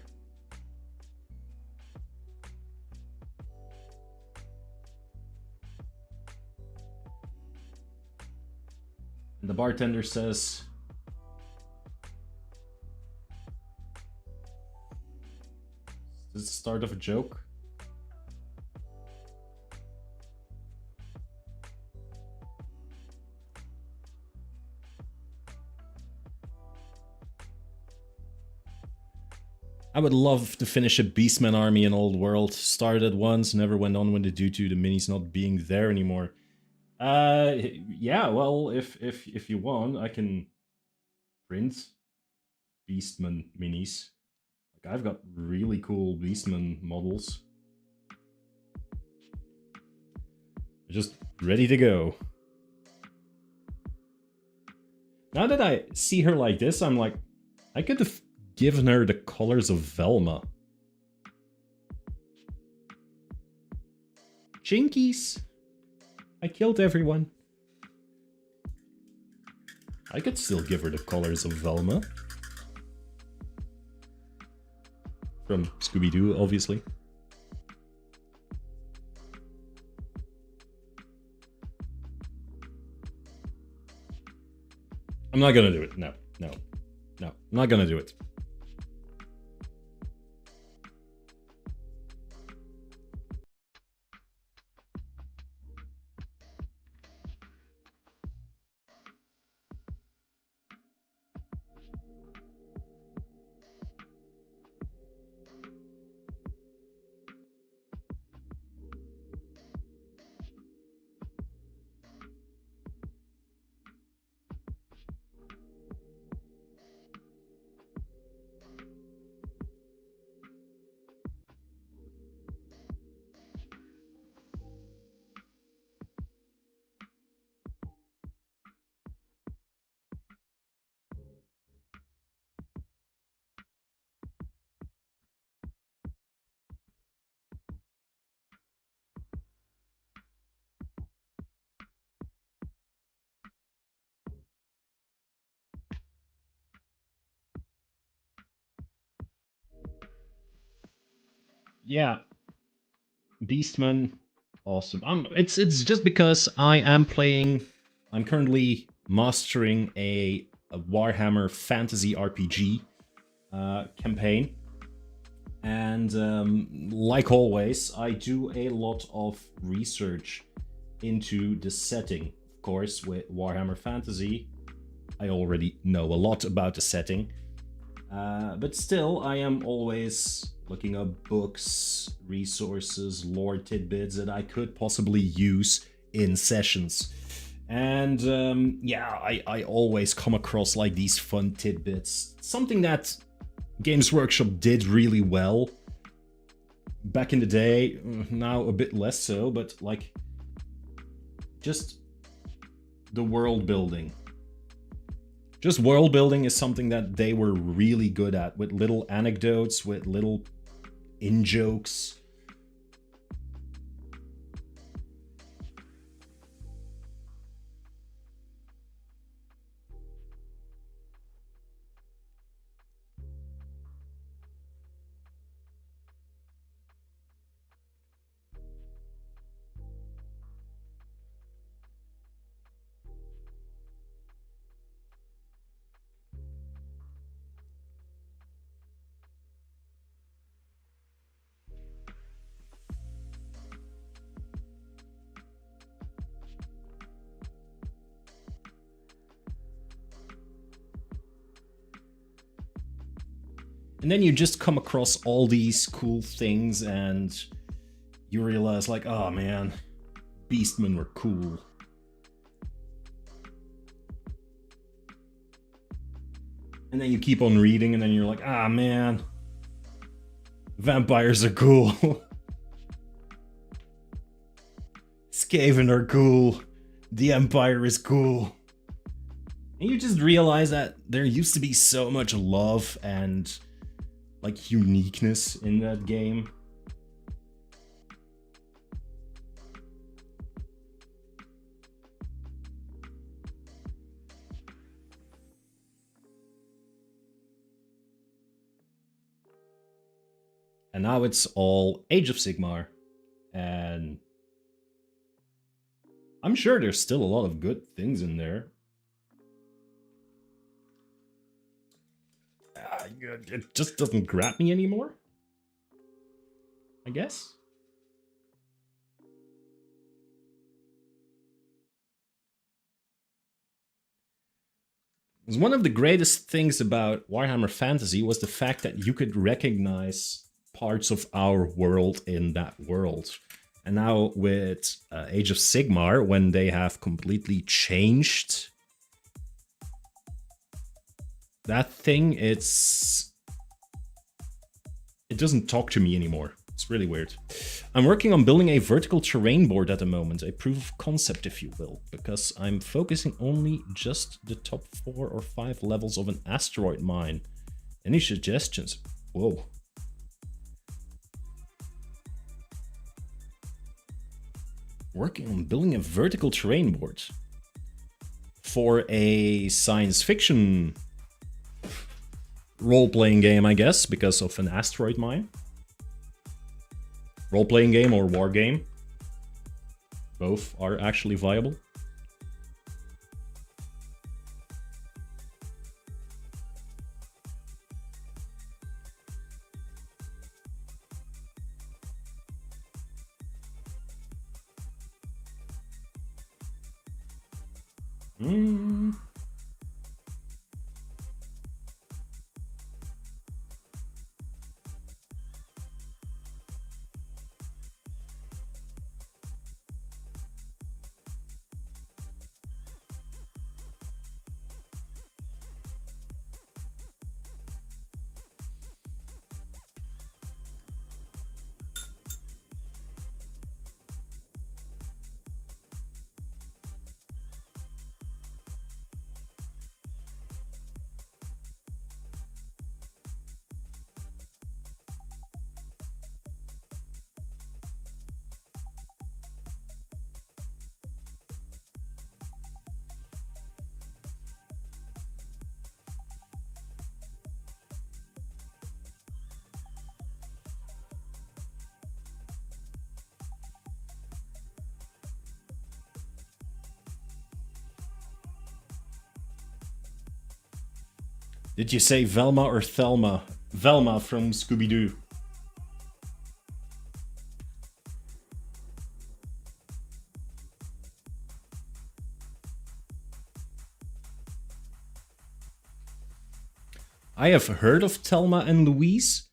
And the bartender says... Is this the start of a joke? I would love to finish a Beastman army in Old World. Started once, never went on with it due to the minis not being there anymore. Yeah, well, if you want, I can print Beastman minis. Like, I've got really cool Beastman models. Just ready to go. Now that I see her like this, I'm like, I could have given her the colors of Velma. Jinkies! I killed everyone. I could still give her the colors of Velma. From Scooby-Doo, obviously. I'm not gonna do it. No. I'm not gonna do it. Yeah, Beastman, awesome. It's just because I am playing. I'm currently mastering a Warhammer Fantasy RPG campaign, and like always, I do a lot of research into the setting. Of course, with Warhammer Fantasy, I already know a lot about the setting, but still, I am always looking up books, resources, lore tidbits that I could possibly use in sessions. And yeah, I always come across like these fun tidbits. Something that Games Workshop did really well back in the day, now a bit less so, but like just the world building. Just world building is something that they were really good at, with little anecdotes, with little in-jokes. And then you just come across all these cool things and you realize like, oh man, Beastmen were cool. And then you keep on reading, and then you're like, ah, man, vampires are cool. Skaven are cool. The Empire is cool. And you just realize that there used to be so much love and like uniqueness in that game. And now it's all Age of Sigmar. And I'm sure there's still a lot of good things in there. It just doesn't grab me anymore, I guess. One of the greatest things about Warhammer Fantasy was the fact that you could recognize parts of our world in that world. And now with Age of Sigmar, when they have completely changed that thing, it doesn't talk to me anymore. It's really weird. I'm working on building a vertical terrain board at the moment, a proof of concept, if you will, because I'm focusing only just the top 4 or 5 levels of an asteroid mine. Any suggestions? Whoa. Working on building a vertical terrain board for a science fiction role-playing game, I guess, because of an asteroid mine. Role-playing game or war game. Both are actually viable. Did you say Velma or Thelma? Velma from Scooby-Doo. I have heard of Thelma and Louise.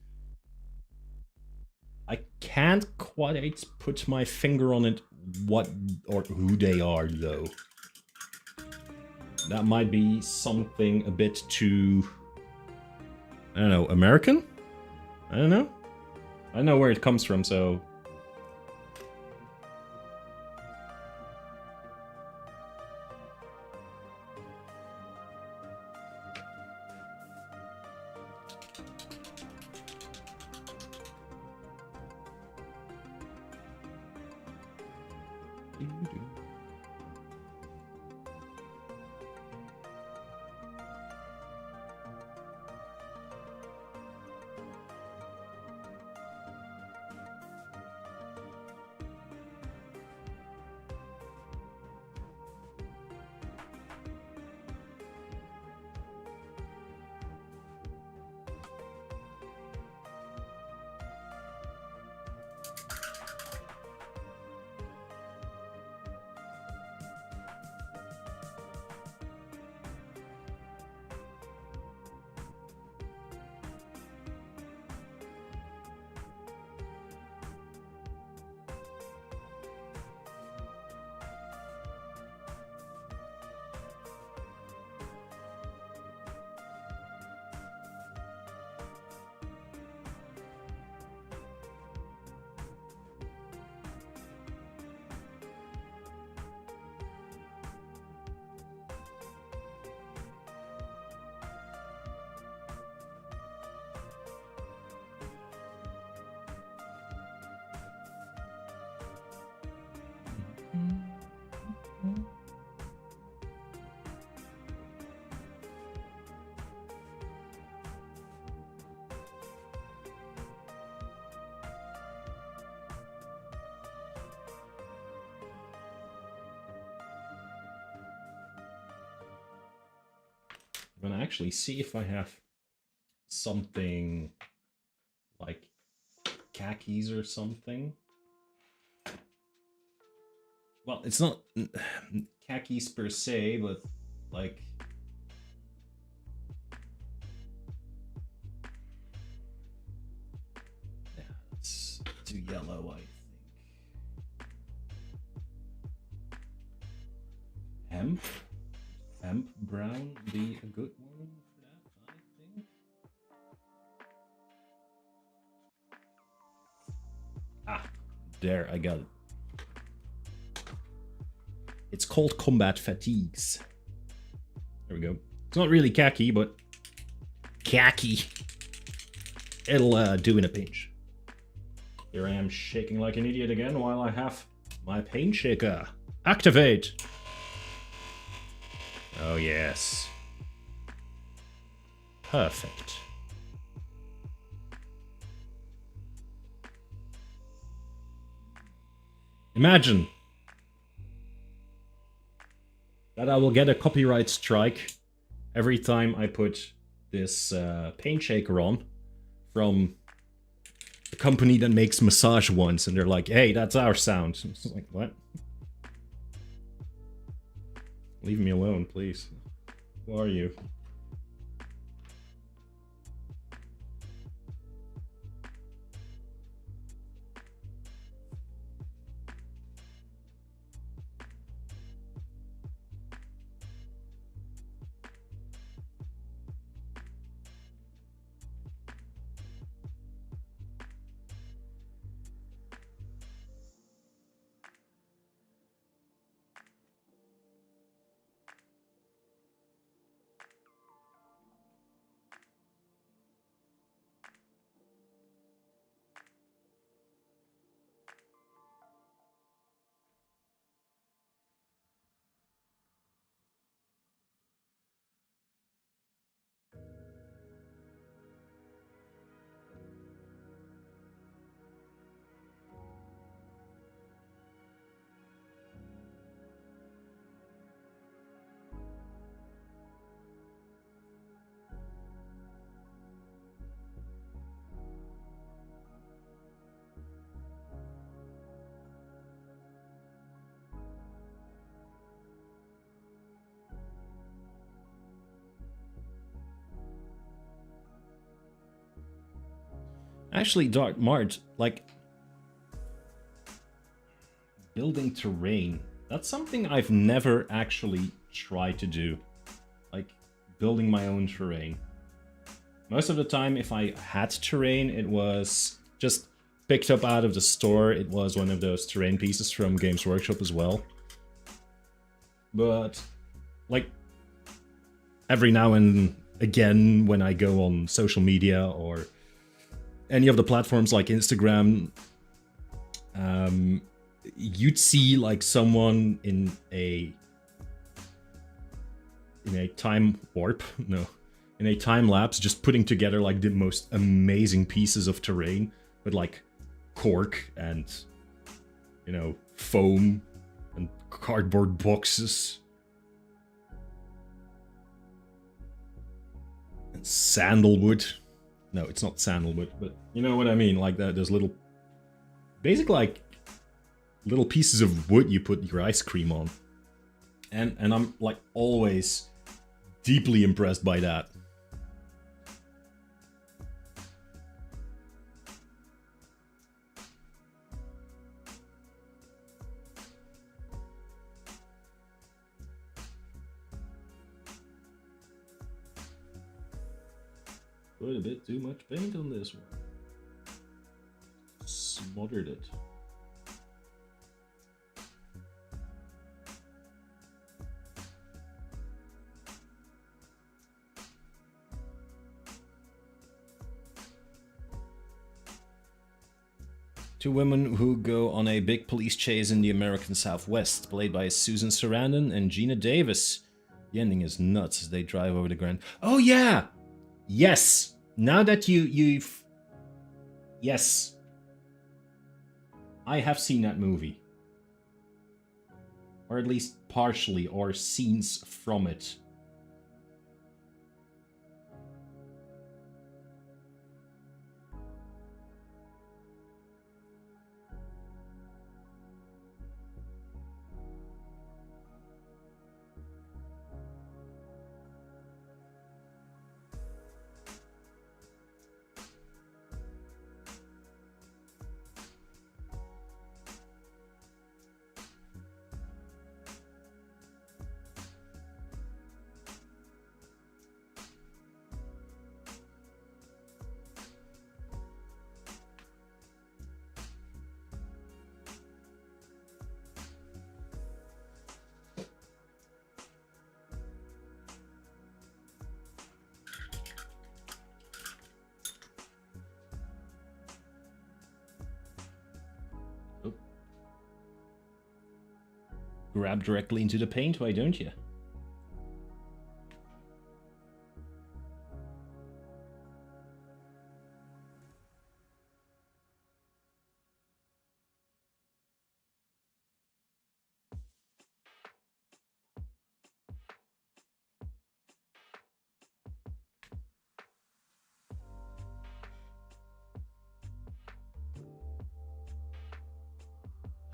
I can't quite put my finger on it what or who they are, though. That might be something a bit too, I don't know, American? I don't know. I don't know where it comes from, so... I'm gonna actually see if I have something like khakis or something. Well, it's not khakis per se, but like... Yeah, let's do yellow, I think. Hemp brown be a good one for that, I think. Ah, there, I got it. It's called combat fatigues. There we go. It's not really khaki, but khaki. It'll do in a pinch. Here I am shaking like an idiot again while I have my pain shaker. Activate! Oh yes. Perfect. Imagine that I will get a copyright strike every time I put this pain shaker on from a company that makes massage ones, and they're like, hey, that's our sound. It's like, what? Leave me alone, please. Who are you? Actually, Dark Mart, like, building terrain, that's something I've never actually tried to do. Like, building my own terrain. Most of the time, if I had terrain, it was just picked up out of the store. It was one of those terrain pieces from Games Workshop as well. But, like, every now and again, when I go on social media or any of the platforms like Instagram, you'd see like someone in a time warp, no, in a time lapse, just putting together like the most amazing pieces of terrain with like cork and, you know, foam and cardboard boxes and sandalwood. No, it's not sandalwood, but you know what I mean, like that. Those little, basically like little pieces of wood you put your ice cream on, and I'm like always deeply impressed by that. Put a bit too much paint on this one. Smothered it. Two women who go on a big police chase in the American Southwest, played by Susan Sarandon and Gina Davis. The ending is nuts as they drive over the Grand... Oh yeah! Yes! Now that you've... Yes. I have seen that movie. Or at least partially, or scenes from it. grab directly into the paint, why don't you?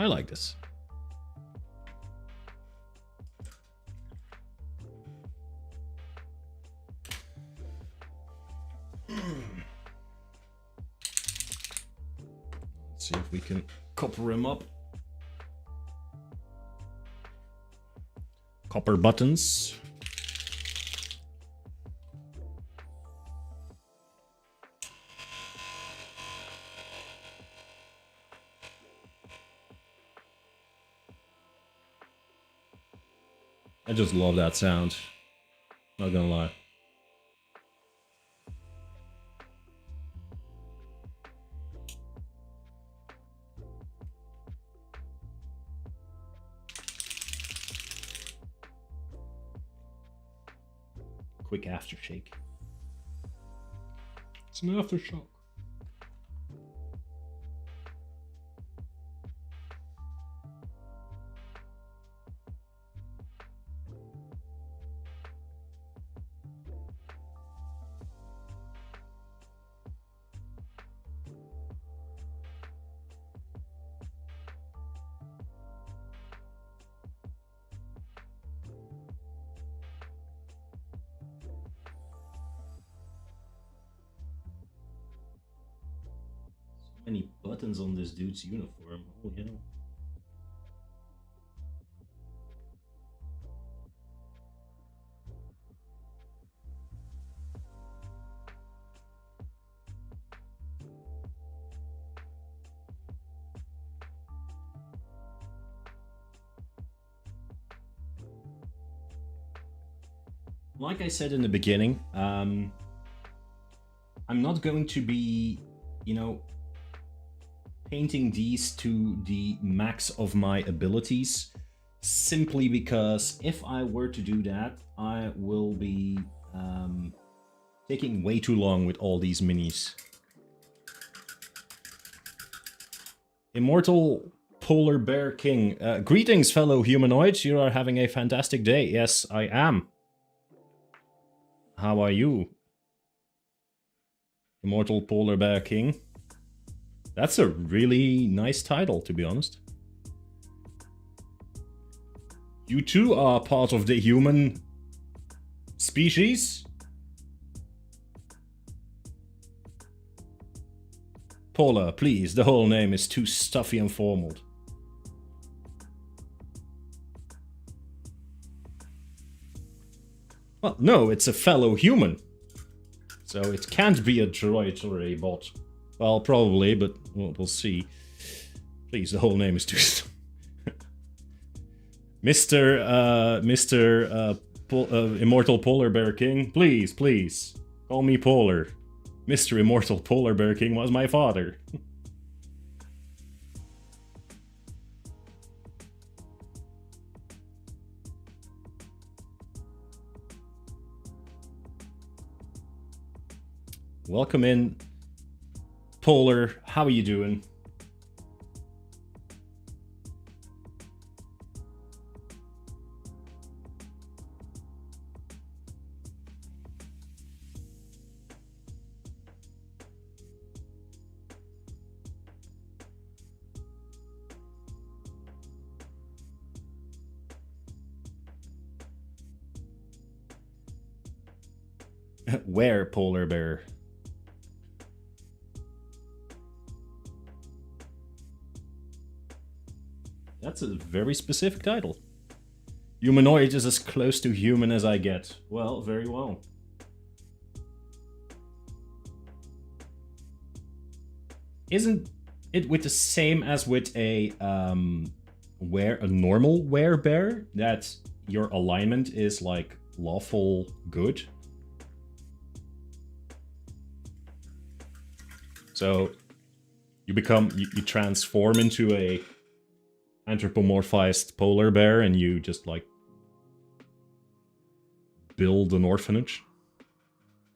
I like this. Let's see if we can copper him up. Copper buttons. I just love that sound. Not gonna lie. Quick aftershock. It's an aftershock. Many buttons on this dude's uniform. Oh, yeah. Like I said in the beginning, I'm not going to be, painting these to the max of my abilities, simply because if I were to do that, I will be taking way too long with all these minis. Immortal Polar Bear King. Greetings, fellow humanoids. You are having a fantastic day. Yes, I am. How are you? Immortal Polar Bear King. That's a really nice title, to be honest. You too are part of the human species? Polar, please, the whole name is too stuffy and formal. Well, no, it's a fellow human. So it can't be a droid or a bot. Well, probably, but we'll see. Please, the whole name is too... Immortal Polar Bear King, please, please, call me Polar. Mr. Immortal Polar Bear King was my father. Welcome in, Polar. How are you doing? Where, Polar Bear? That's a very specific title. Humanoid is as close to human as I get. Well, very well. Isn't it with the same as with a normal werebear, that your alignment is like lawful good? So you transform into a anthropomorphized polar bear and you just like build an orphanage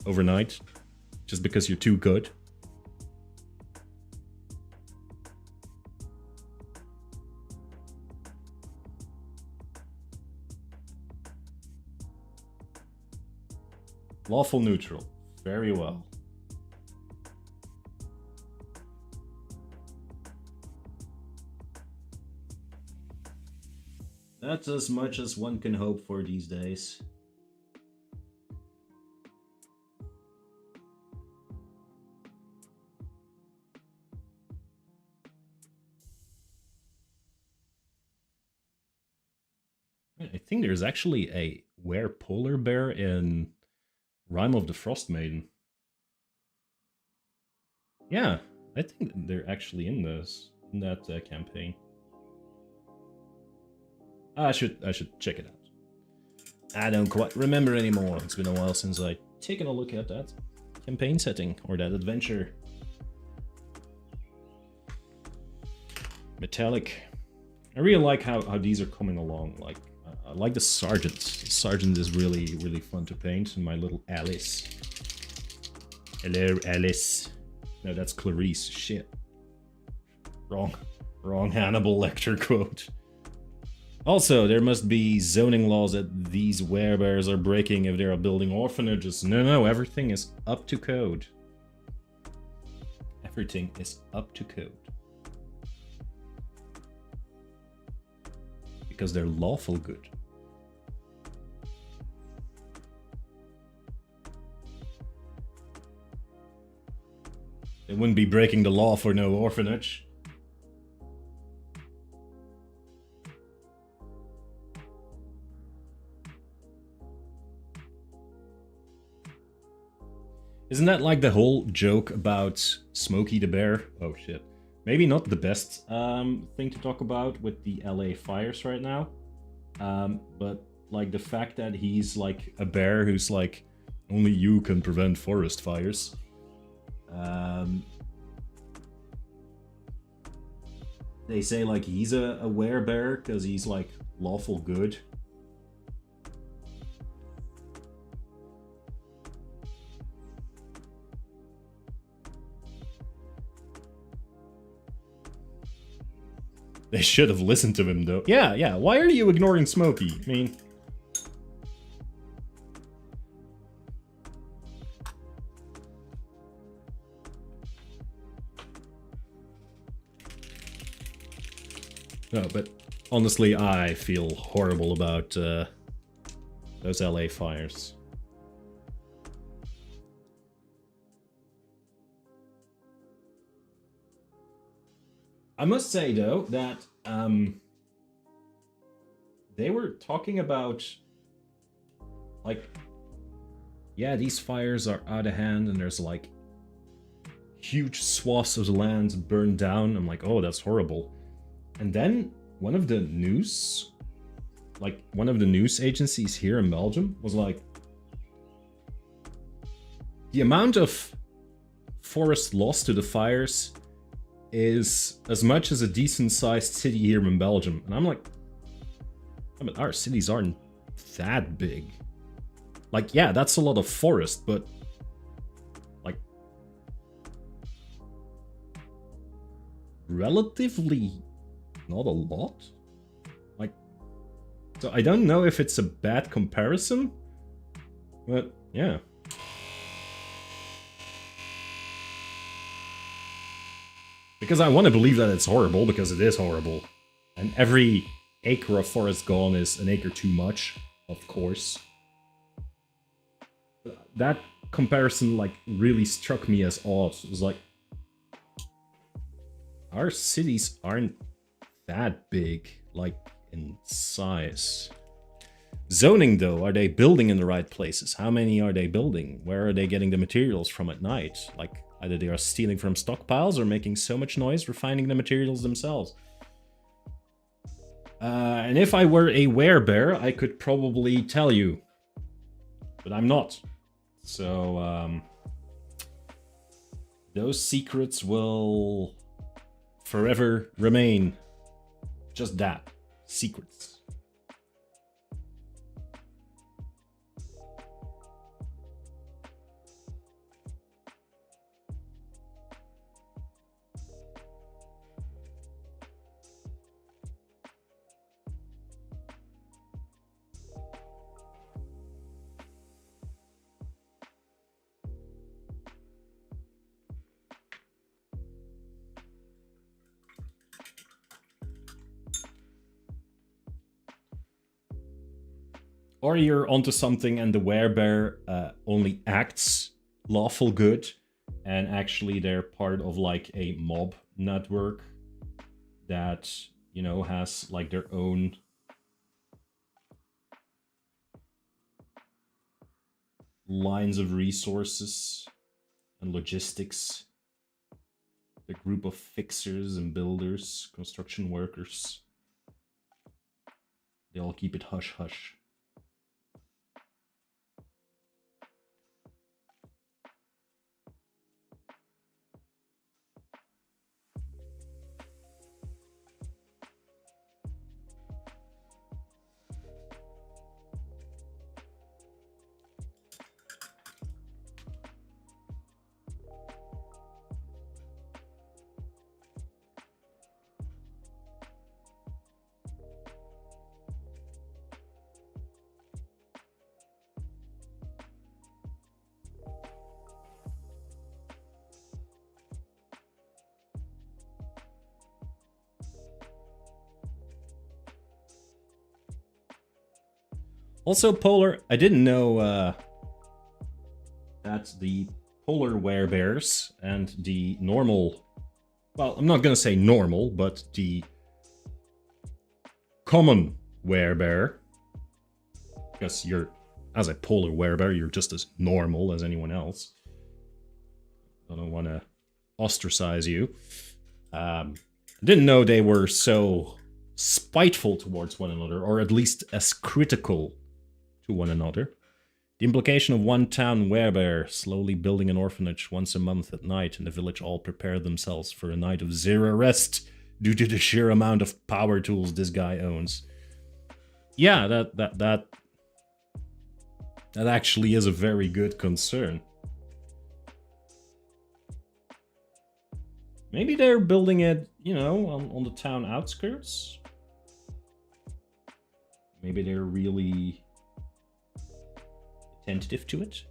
overnight just because you're too good. Lawful neutral. Very well. That's as much as one can hope for these days. I think there's actually a were-polar bear in Rime of the Frost Maiden. Yeah, I think they're actually in that campaign. I should check it out. I don't quite remember anymore. It's been a while since I've taken a look at that campaign setting or that adventure. Metallic. I really like how these are coming along. Like I like the sergeant. The sergeant is really fun to paint. And my little Alice. Hello, Alice. No, that's Clarice. Shit. Wrong Hannibal Lecter quote. Also, there must be zoning laws that these werebears are breaking if they are building orphanages. No, everything is up to code. Everything is up to code. Because they're lawful good. They wouldn't be breaking the law for no orphanage. Isn't that like the whole joke about Smokey the Bear? Oh shit. Maybe not the best thing to talk about with the LA fires right now. But like the fact that he's like a bear who's like, only you can prevent forest fires. They say like he's a werebear because he's like lawful good. They should have listened to him, though. Yeah. Why are you ignoring Smokey? I mean... No, but honestly, I feel horrible about those LA fires. I must say, though, that they were talking about, like, yeah, these fires are out of hand and there's, like, huge swaths of the land burned down. I'm like, oh, that's horrible. And then one of the news agencies here in Belgium was like, the amount of forest lost to the fires is as much as a decent-sized city here in Belgium. And I'm like, I mean, our cities aren't that big. Like, yeah, that's a lot of forest, but like relatively not a lot. Like, so I don't know if it's a bad comparison, but yeah. Because I want to believe that it's horrible, because it is horrible. And every acre of forest gone is an acre too much, of course. That comparison, like, really struck me as odd. It was like, our cities aren't that big, like, in size. Zoning, though, are they building in the right places? How many are they building? Where are they getting the materials from at night? Like, either they are stealing from stockpiles or making so much noise refining the materials themselves. And if I were a werebear, I could probably tell you. But I'm not. So, those secrets will forever remain Just that. Secrets. Or you're onto something and the werebear only acts lawful good, and actually they're part of like a mob network that, you know, has like their own lines of resources and logistics. The group of fixers and builders, construction workers. They all keep it hush-hush. Also, polar. I didn't know that the polar werebears and the normal. Well, I'm not gonna say normal, but the common werebear, because you're, as a polar werebear, you're just as normal as anyone else. I don't want to ostracize you. I didn't know they were so spiteful towards one another, or at least as critical to one another. The implication of one town werebear slowly building an orphanage once a month at night, and the village all prepare themselves for a night of zero rest due to the sheer amount of power tools this guy owns. Yeah, that actually is a very good concern. Maybe they're building it, you know, on the town outskirts. Maybe they're really attentive to it.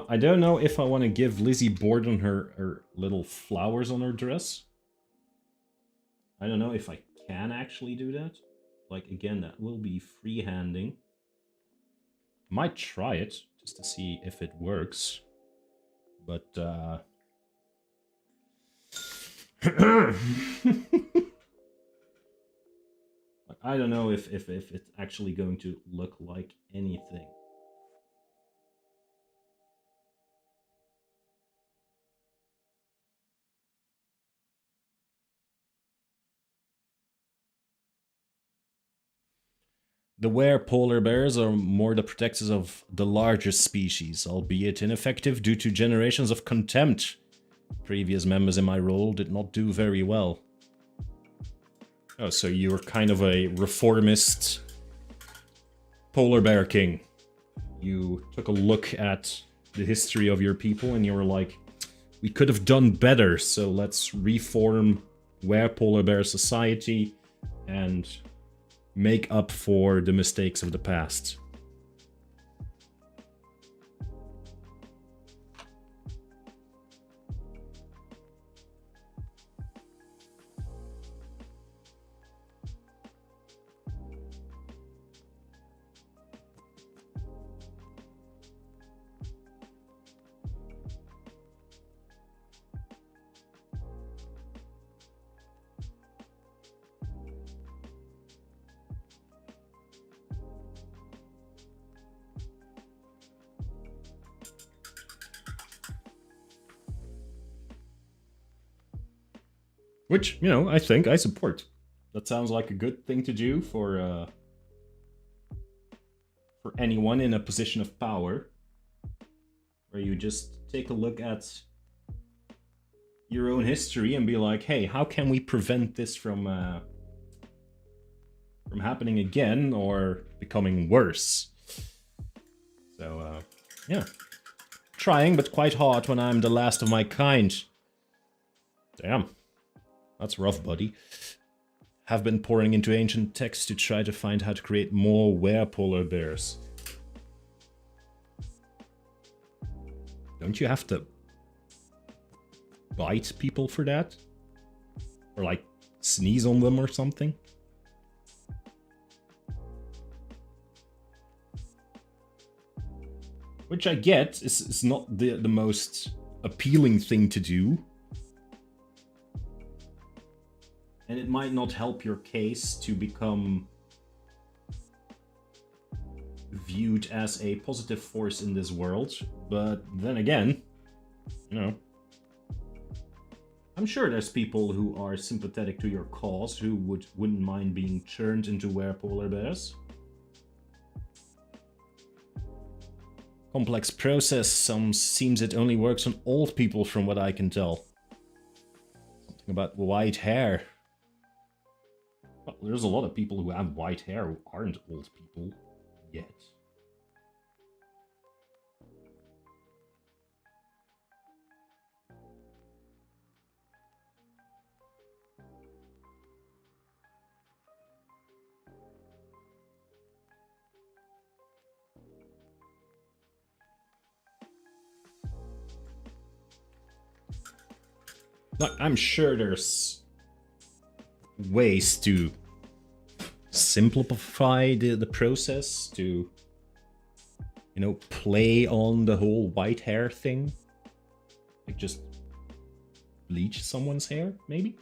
I don't know if I want to give Lizzie Borden her little flowers on her dress. I don't know if I can actually do that. Like, again, that will be freehanding. Might try it, just to see if it works. But, I don't know if it's actually going to look like anything. The were-polar bears are more the protectors of the larger species, albeit ineffective due to generations of contempt. Previous members in my role did not do very well. Oh, so you were kind of a reformist polar bear king. You took a look at the history of your people and you were like, we could have done better, so let's reform were-polar bear society and make up for the mistakes of the past. Which, you know, I think I support. That sounds like a good thing to do for anyone in a position of power, where you just take a look at your own history and be like, hey, how can we prevent this from happening again or becoming worse? So, yeah. Trying, but quite hard when I'm the last of my kind. Damn. That's rough, buddy. Have been pouring into ancient texts to try to find how to create more were-polar bears. Don't you have to bite people for that? Or like sneeze on them or something? Which I get is not the most appealing thing to do. And it might not help your case to become viewed as a positive force in this world. But then again, you know, I'm sure there's people who are sympathetic to your cause who wouldn't mind being turned into were-polar bears. Complex process, seems it only works on old people from what I can tell. Something about white hair. Well, there's a lot of people who have white hair who aren't old people yet. Like, I'm sure there's ways to simplify the process, to, you know, play on the whole white hair thing. Like, just bleach someone's hair, maybe?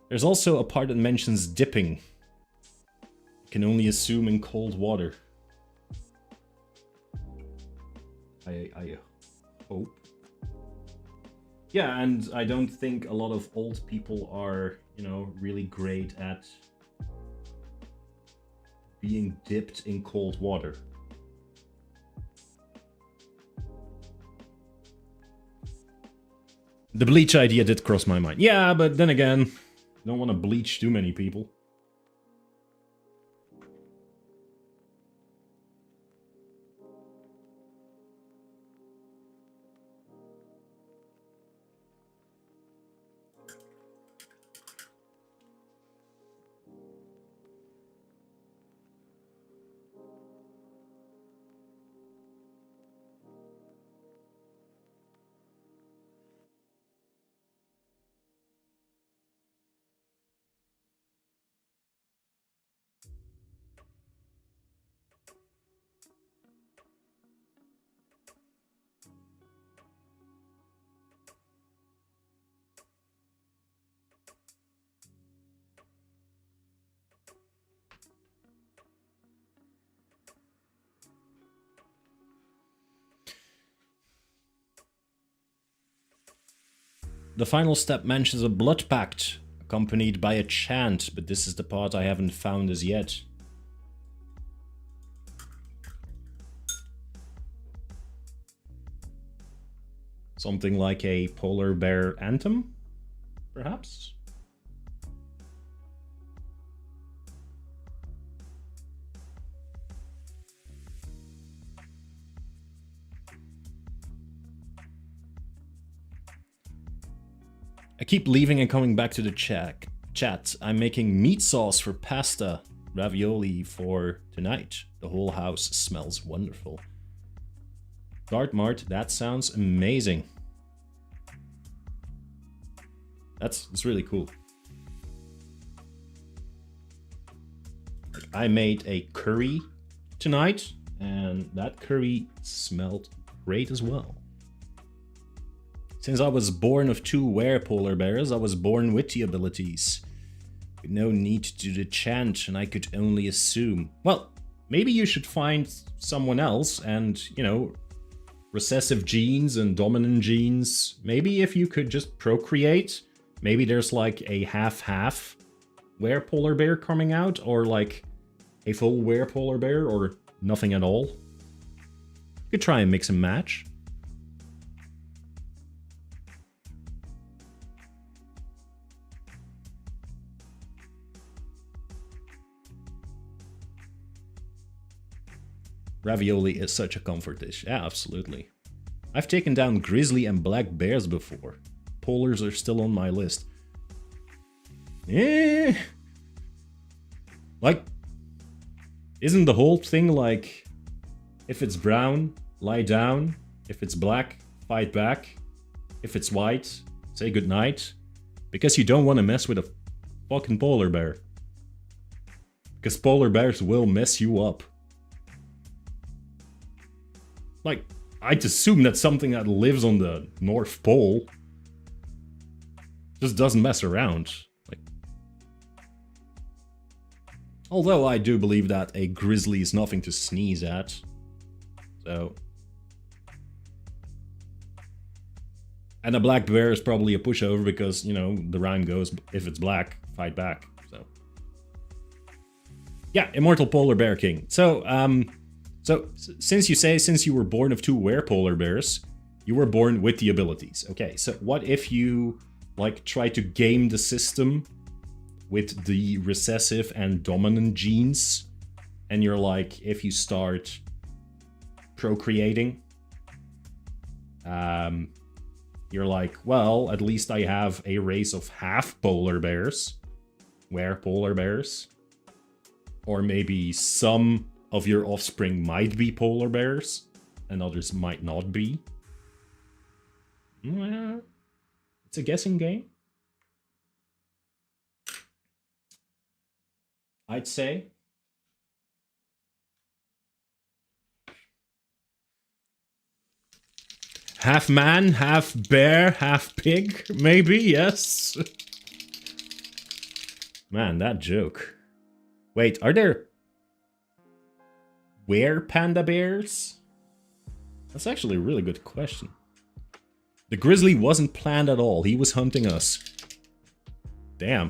There's also a part that mentions dipping. You can only assume in cold water. I hope. Yeah, and I don't think a lot of old people are, you know, really great at being dipped in cold water. The bleach idea did cross my mind. Yeah, but then again, don't want to bleach too many people. The final step mentions a blood pact, accompanied by a chant, but this is the part I haven't found as yet. Something like a polar bear anthem, perhaps? I keep leaving and coming back to the chat. I'm making meat sauce for pasta, ravioli for tonight. The whole house smells wonderful. Dartmart, that sounds amazing. That's really cool. I made a curry tonight, and that curry smelled great as well. Since I was born of two were-polar bears, I was born with the abilities. With no need to do the chant, and I could only assume. Well, maybe you should find someone else and, you know, recessive genes and dominant genes. Maybe if you could just procreate, maybe there's like a half-half were-polar bear coming out, or like a full were-polar bear, or nothing at all. You could try and mix and match. Ravioli is such a comfort dish. Yeah, absolutely. I've taken down grizzly and black bears before. Polars are still on my list. Like, isn't the whole thing like, if it's brown, lie down. If it's black, fight back. If it's white, say goodnight. Because you don't want to mess with a fucking polar bear. Because polar bears will mess you up. Like, I'd assume that something that lives on the North Pole just doesn't mess around. Like, although I do believe that a grizzly is nothing to sneeze at. So. And a black bear is probably a pushover because, you know, the rhyme goes, if it's black, fight back. So. Yeah, Immortal Polar Bear King. So, since you were born of two were-polar bears, you were born with the abilities. Okay, so what if you, like, try to game the system with the recessive and dominant genes, and you're like, if you start procreating, you're like, well, at least I have a race of half-polar bears, were-polar bears, or maybe some of your offspring might be polar bears, and others might not be. Well, it's a guessing game, I'd say. Half man, half bear, half pig, maybe, yes. Man, that joke. Wait, are there panda bears? That's actually a really good question. The grizzly wasn't planned at all. He was hunting us. Damn.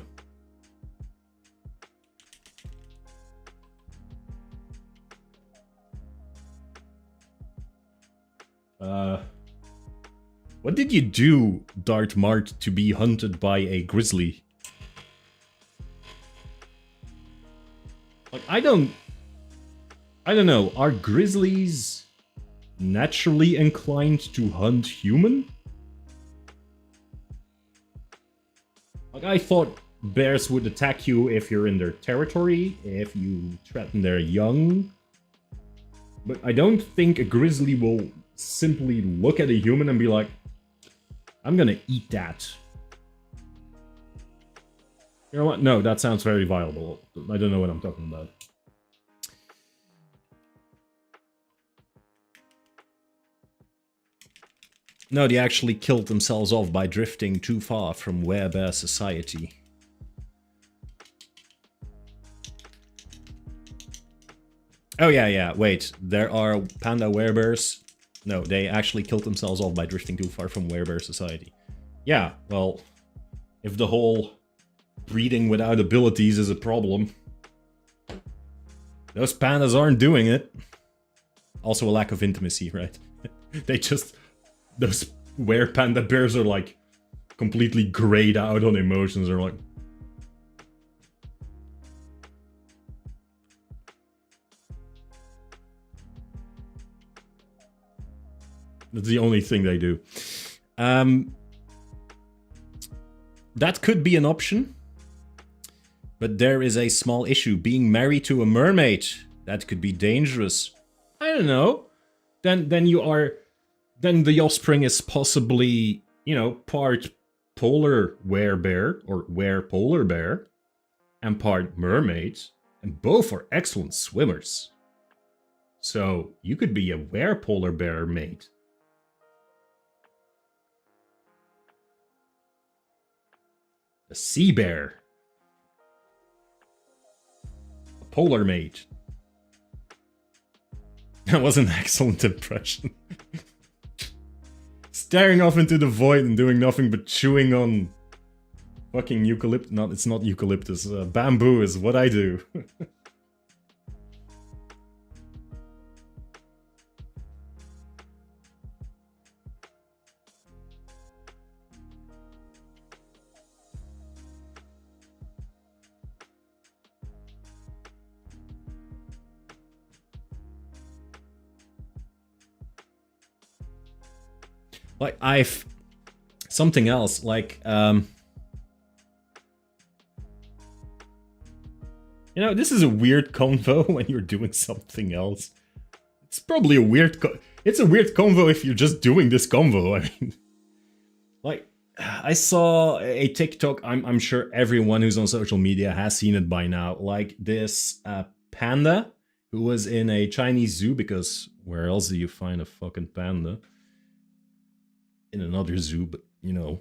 What did you do, Dart Mart, to be hunted by a grizzly? Like, I don't know, are grizzlies naturally inclined to hunt human? Like, I thought bears would attack you if you're in their territory, if you threaten their young. But I don't think a grizzly will simply look at a human and be like, I'm gonna eat that. You know what? No, that sounds very viable. I don't know what I'm talking about. No, they actually killed themselves off by drifting too far from werebear society. Oh yeah, wait. There are panda werebears. No, they actually killed themselves off by drifting too far from werebear society. Yeah, well, if the whole breeding without abilities is a problem, those pandas aren't doing it. Also a lack of intimacy, right? They just... Those were-panda bears are like completely grayed out on emotions. They're like... That's the only thing they do. That could be an option. But there is a small issue. Being married to a mermaid. That could be dangerous. I don't know. Then you are... Then the offspring is possibly, you know, part polar werebear or were-polar bear. And part mermaid. And both are excellent swimmers. So you could be a were-polar bear mate. A sea bear. A polar mate. That was an excellent impression. staring off into the void and doing nothing but chewing on fucking eucalyptus. No, it's not eucalyptus. Bamboo is what I do. Like, something else, like, you know, this is a weird convo when you're doing something else. It's probably a weird it's a weird convo if you're just doing this convo, I mean. Like, I saw a TikTok, I'm sure everyone who's on social media has seen it by now, like this panda who was in a Chinese zoo, because where else do you find a fucking panda? In another zoo, but you know.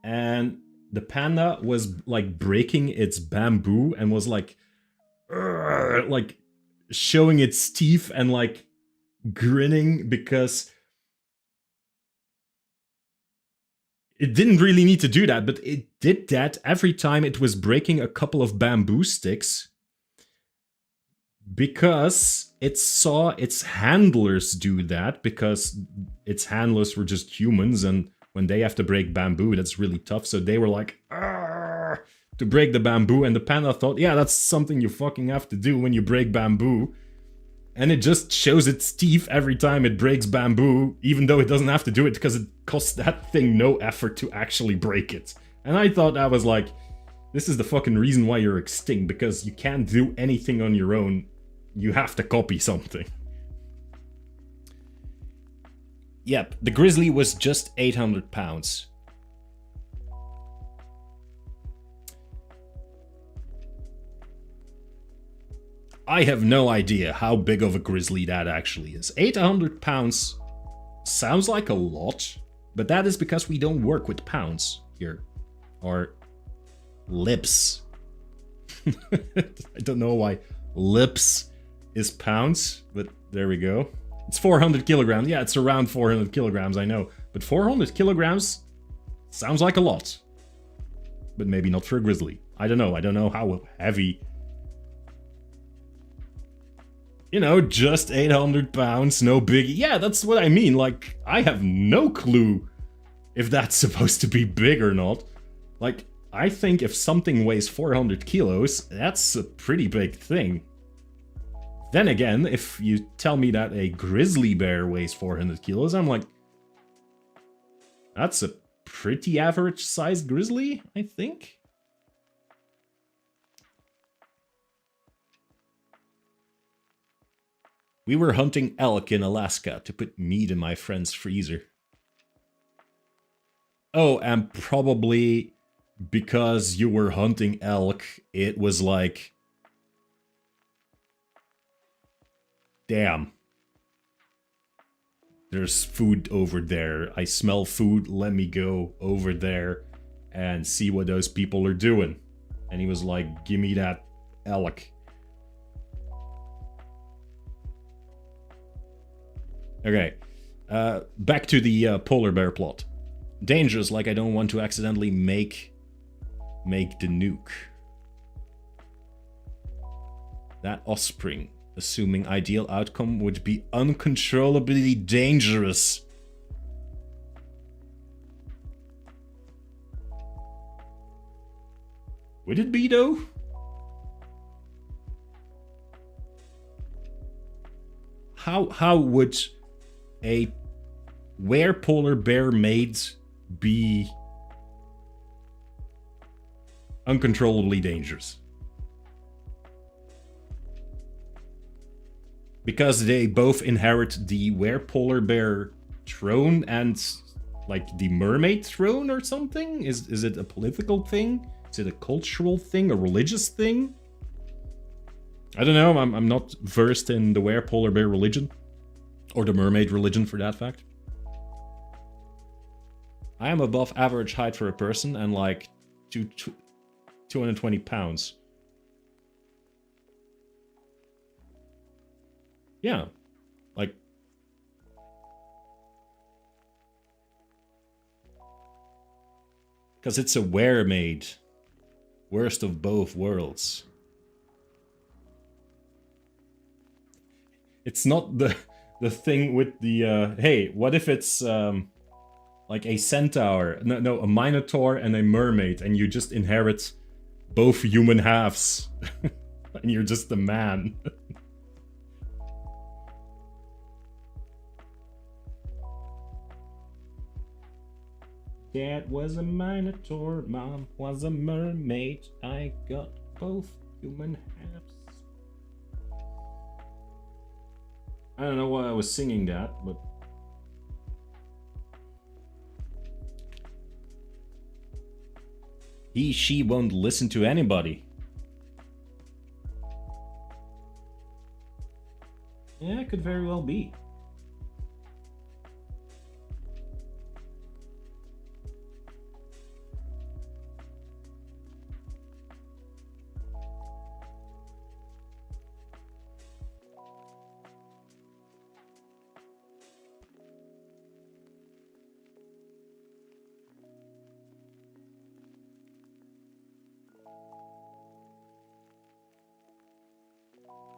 And the panda was like breaking its bamboo and was like showing its teeth and like grinning because it didn't really need to do that, but it did that every time it was breaking a couple of bamboo sticks because it saw its handlers do that, because its handlers were just humans, and when they have to break bamboo, that's really tough, so they were like, "Arr!" to break the bamboo, and the panda thought, yeah, that's something you fucking have to do when you break bamboo. And it just shows its teeth every time it breaks bamboo, even though it doesn't have to do it, because it costs that thing no effort to actually break it. And I thought that was like, this is the fucking reason why you're extinct, because you can't do anything on your own. You have to copy something. Yep, the grizzly was just 800 pounds. I have no idea how big of a grizzly that actually is. 800 pounds sounds like a lot, but that is because we don't work with pounds here. Or lips. I don't know why lips is pounds, but there we go. It's 400 kilograms. Yeah, it's around 400 kilograms, I know. But 400 kilograms sounds like a lot. But maybe not for a grizzly. I don't know. I don't know how heavy. You know, just 800 pounds, no biggie. Yeah, that's what I mean. Like, I have no clue if that's supposed to be big or not. Like, I think if something weighs 400 kilos, that's a pretty big thing. Then again, if you tell me that a grizzly bear weighs 400 kilos, I'm like, that's a pretty average sized grizzly, I think. We were hunting elk in Alaska to put meat in my friend's freezer. Oh, and probably because you were hunting elk, it was like, damn. There's food over there. I smell food. Let me go over there and see what those people are doing. And he was like, give me that elk. Okay. Back to the polar bear plot. Dangerous, like I don't want to accidentally make the nuke. That offspring, assuming ideal outcome, would be uncontrollably dangerous. Would it be, though? How would a were polar bear mate be uncontrollably dangerous? Because they both inherit the were polar bear throne and like the mermaid throne or something? Is it a political thing? Is it a cultural thing? A religious thing? I don't know, I'm not versed in the were polar bear religion. Or the mermaid religion, for that fact. I am above average height for a person and like 220 pounds. Yeah. Like... Because it's a were-maid. Worst of both worlds. It's not the thing with the, hey, what if it's, like a centaur, no, a minotaur and a mermaid, and you just inherit both human halves, and you're just a man. Dad was a minotaur, Mom was a mermaid, I got both human halves. I don't know why I was singing that, but... She won't listen to anybody. Yeah, it could very well be.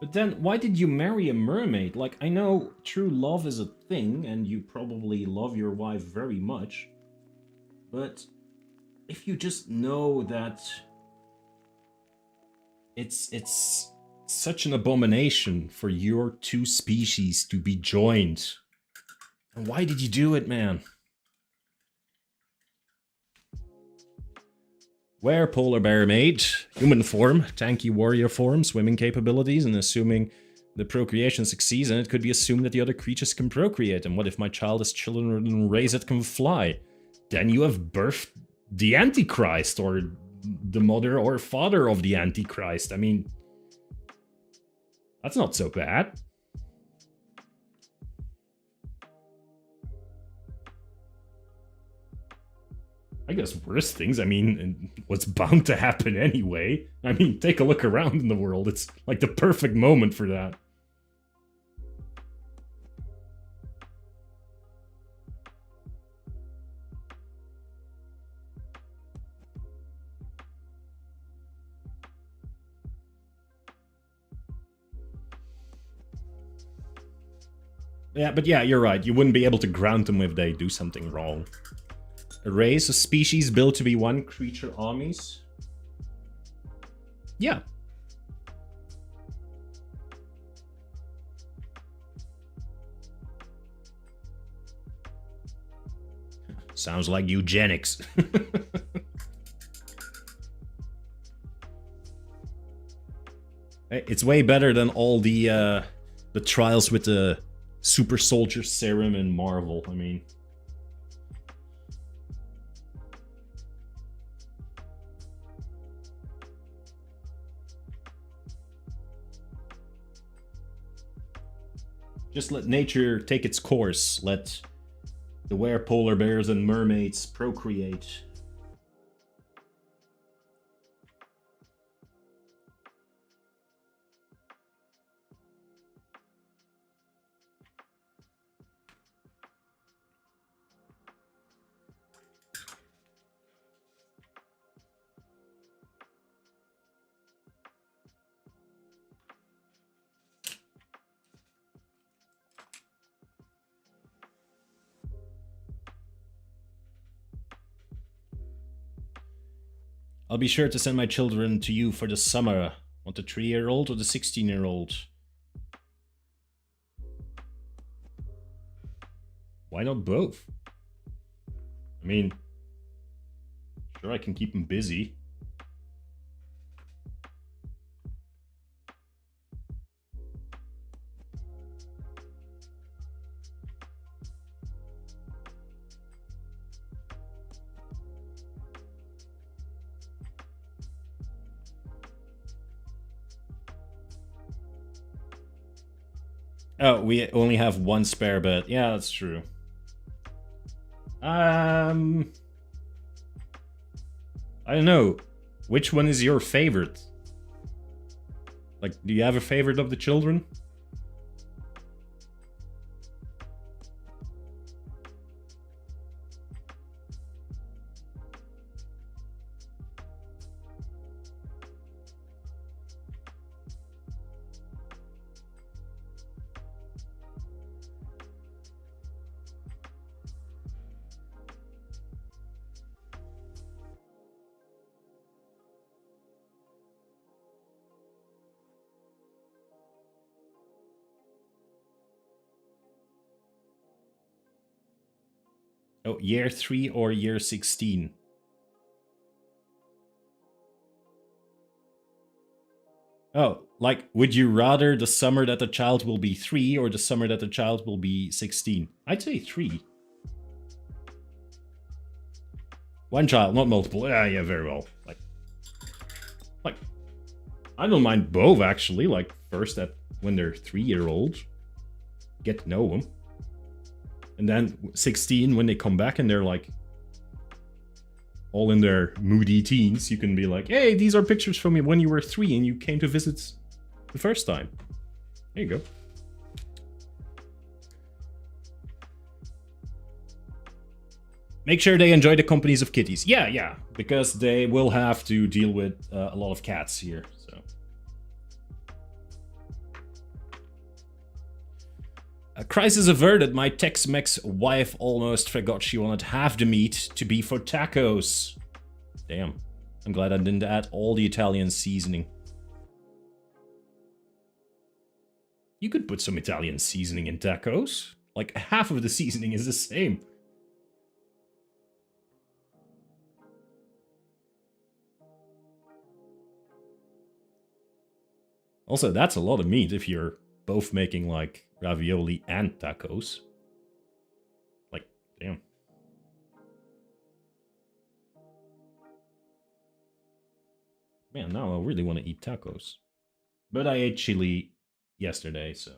But then, why did you marry a mermaid? Like, I know true love is a thing, and you probably love your wife very much. But if you just know that it's such an abomination for your two species to be joined, and why did you do it, man? Where polar bear maid, human form, tanky warrior form, swimming capabilities, and assuming the procreation succeeds, and it could be assumed that the other creatures can procreate. And what if my child has children raised that can fly? Then you have birthed the Antichrist, or the mother or father of the Antichrist. I mean, that's not so bad. I guess worse things, I mean, what's bound to happen anyway. I mean, take a look around in the world. It's like the perfect moment for that. Yeah, but yeah, you're right. You wouldn't be able to ground them if they do something wrong. A race, a species built to be one creature armies. Yeah. Sounds like eugenics. It's way better than all the trials with the super soldier serum in Marvel, I mean. Just let nature take its course. Let the were-polar bears and mermaids procreate. I'll be sure to send my children to you for the summer. Want the 3-year-old or the 16-year-old? Why not both? I mean, sure, I can keep them busy. Oh, we only have one spare bed. Yeah, that's true. I don't know. Which one is your favorite? Like, do you have a favorite of the children? Oh, year 3 or year 16? Oh, like, would you rather the summer that the child will be 3 or the summer that the child will be 16? I'd say 3. One child, not multiple. Yeah, very well. Like, I don't mind both, actually. Like, first, when they're 3-year-old, get to know them. And then 16, when they come back and they're like all in their moody teens, you can be like, hey, these are pictures from when you were 3 and you came to visit the first time. There you go. Make sure they enjoy the companies of kitties. Yeah, because they will have to deal with a lot of cats here, so. A crisis averted. My Tex-Mex wife almost forgot she wanted half the meat to be for tacos. Damn. I'm glad I didn't add all the Italian seasoning. You could put some Italian seasoning in tacos. Like, half of the seasoning is the same. Also, that's a lot of meat if you're both making, like, ravioli and tacos. Like, damn. Man, now I really want to eat tacos. But I ate chili yesterday, so.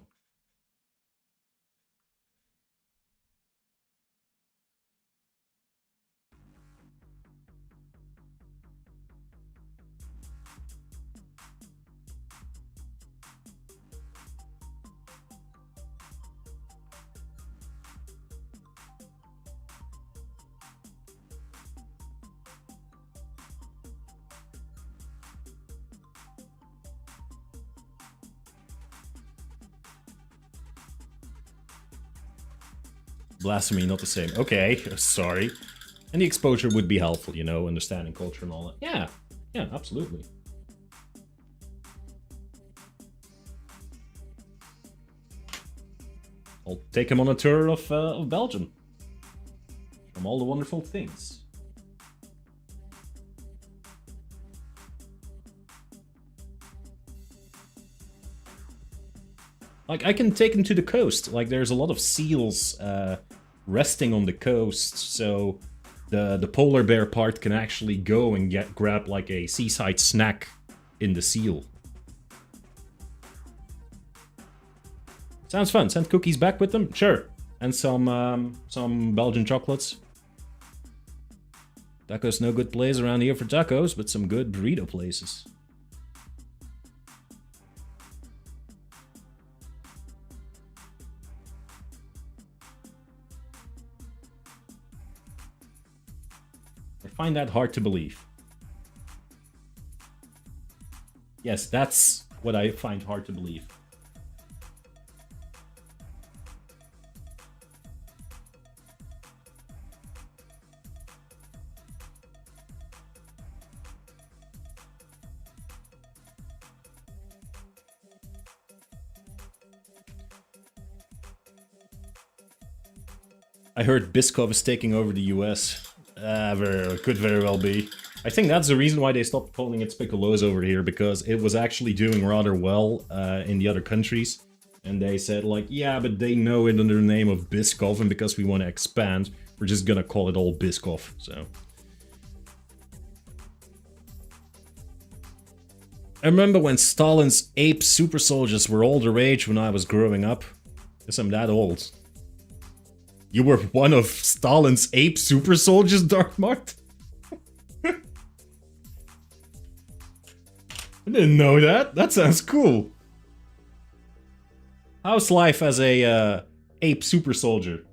Blasphemy, not the same. Okay, sorry. And the exposure would be helpful, you know, understanding culture and all that. Yeah, absolutely. I'll take him on a tour of Belgium. From all the wonderful things. Like, I can take him to the coast. Like, there's a lot of seals resting on the coast, so the polar bear part can actually go and grab, like, a seaside snack in the seal. Sounds fun. Send cookies back with them? Sure. And some Belgian chocolates. Tacos no good place around here for tacos, but some good burrito places. I find that hard to believe. Yes, that's what I find hard to believe. I heard Biscoff is taking over the US. Could very well be. I think that's the reason why they stopped calling it Spicolo's over here, because it was actually doing rather well in the other countries. And they said, like, yeah, but they know it under the name of Biscoff, and because we want to expand, we're just gonna call it all Biscoff, so. I remember when Stalin's ape super soldiers were all the rage when I was growing up. Guess I'm that old. You were one of Stalin's ape super soldiers, Dark Mart? I didn't know that. That sounds cool. How's life as a ape super soldier?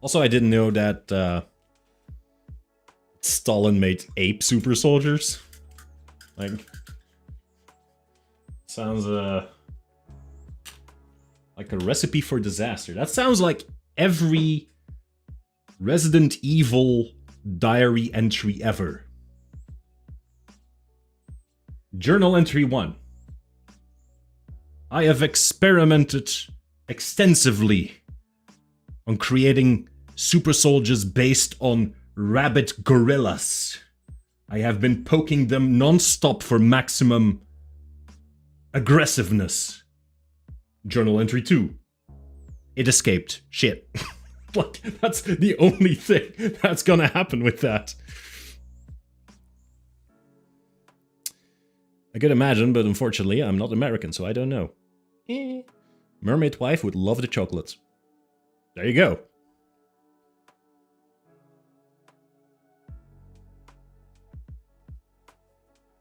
Also, I didn't know that Stalin made ape super soldiers. Like, sounds like a recipe for disaster. That sounds like every Resident Evil diary entry ever. Journal entry 1. I have experimented extensively on creating super soldiers based on rabbit gorillas. I have been poking them non-stop for maximum aggressiveness. Journal entry 2. It escaped. Shit. Like, that's the only thing that's gonna happen with that. I could imagine, but unfortunately I'm not American, so I don't know. Mermaid wife would love the chocolates. There you go.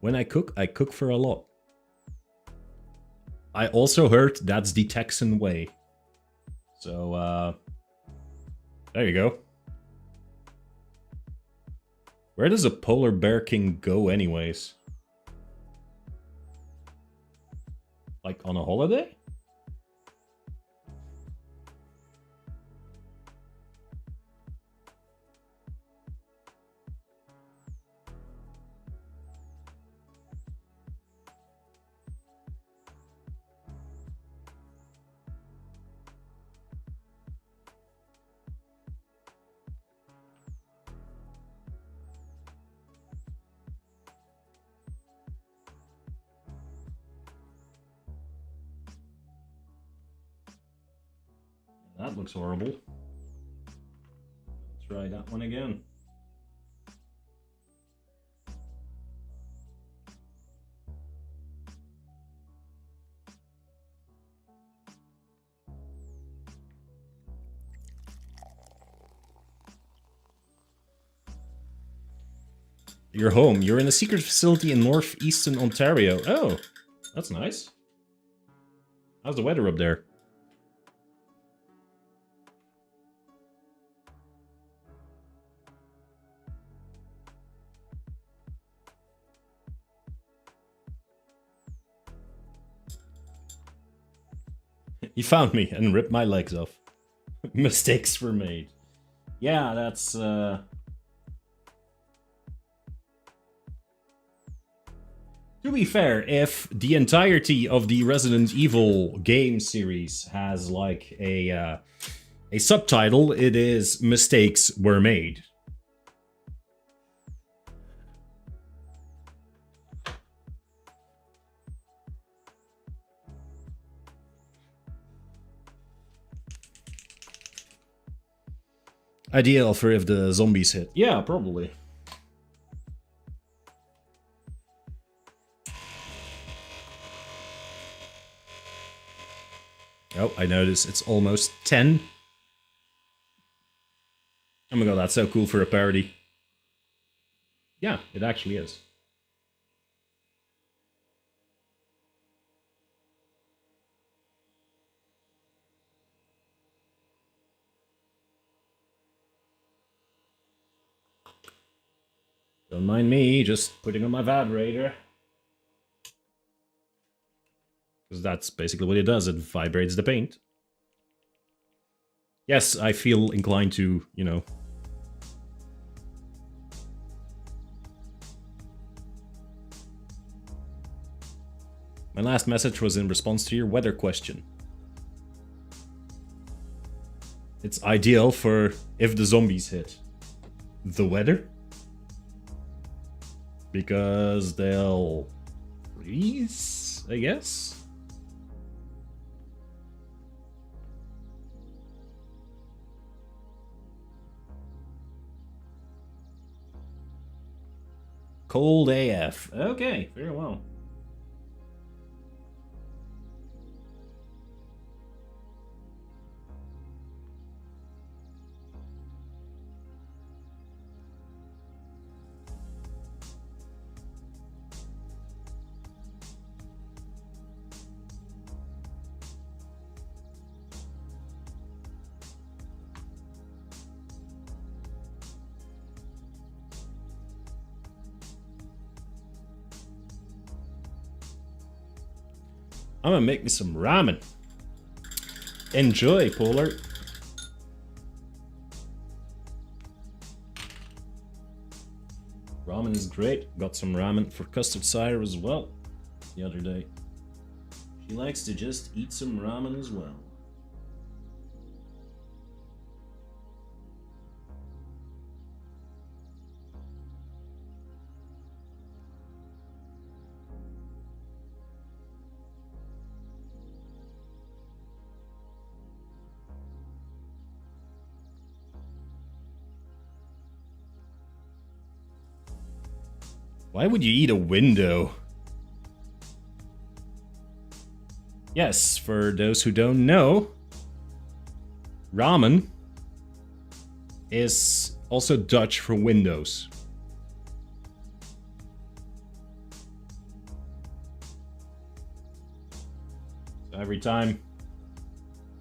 When I cook for a lot. I also heard that's the Texan way. So, there you go. Where does a polar bear king go anyways? Like on a holiday? That looks horrible. Let's try that one again. You're home. You're in a secret facility in northeastern Ontario. Oh, that's nice. How's the weather up there? He found me and ripped my legs off. Mistakes were made. Yeah, that's To be fair, if the entirety of the Resident Evil game series has like a subtitle, it is "Mistakes Were Made." Ideal for if the zombies hit. Yeah, probably. Oh, I notice it's almost 10. Oh my god, that's so cool for a parody. Yeah, it actually is. Don't mind me, just putting on my vibrator. Because that's basically what it does, it vibrates the paint. Yes, I feel inclined to, you know... My last message was in response to your weather question. It's ideal for if the zombies hit. The weather? Because they'll freeze, I guess? Cold AF. Okay, very well. I'm gonna make me some ramen. Enjoy, Polar. Ramen is great. Got some ramen for Custard Sire as well the other day. She likes to just eat some ramen as well. Why would you eat a window? Yes, for those who don't know, ramen is also Dutch for windows. So every time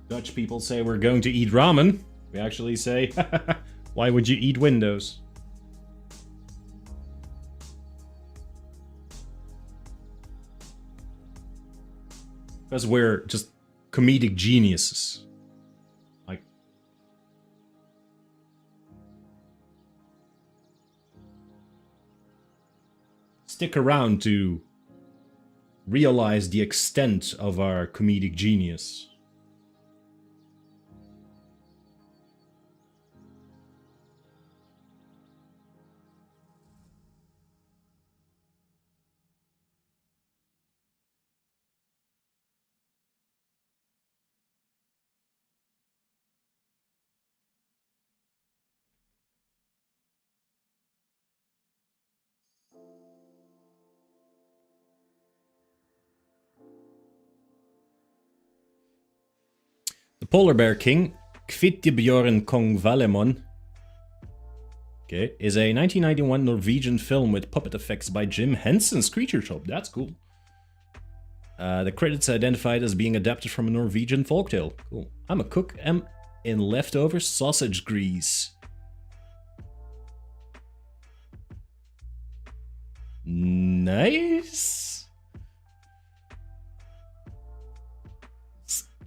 Dutch people say we're going to eat ramen, we actually say, why would you eat windows? Because we're just comedic geniuses. Like, stick around to realize the extent of our comedic genius. The Polar Bear King, Kvitebjorn Kong Valemon, okay, is a 1991 Norwegian film with puppet effects by Jim Henson's Creature Shop. That's cool. The credits identified as being adapted from a Norwegian folktale. Cool. I'm a cook in leftover sausage grease. Nice.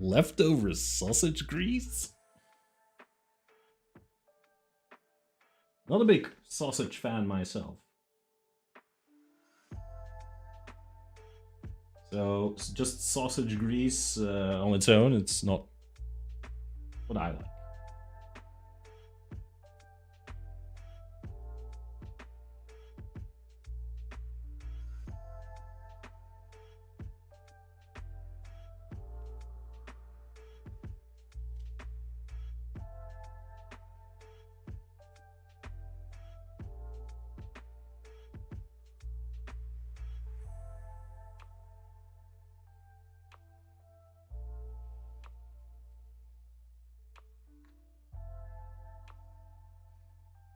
Leftover sausage grease? Not a big sausage fan myself. So, it's just sausage grease on its own, it's not what I like.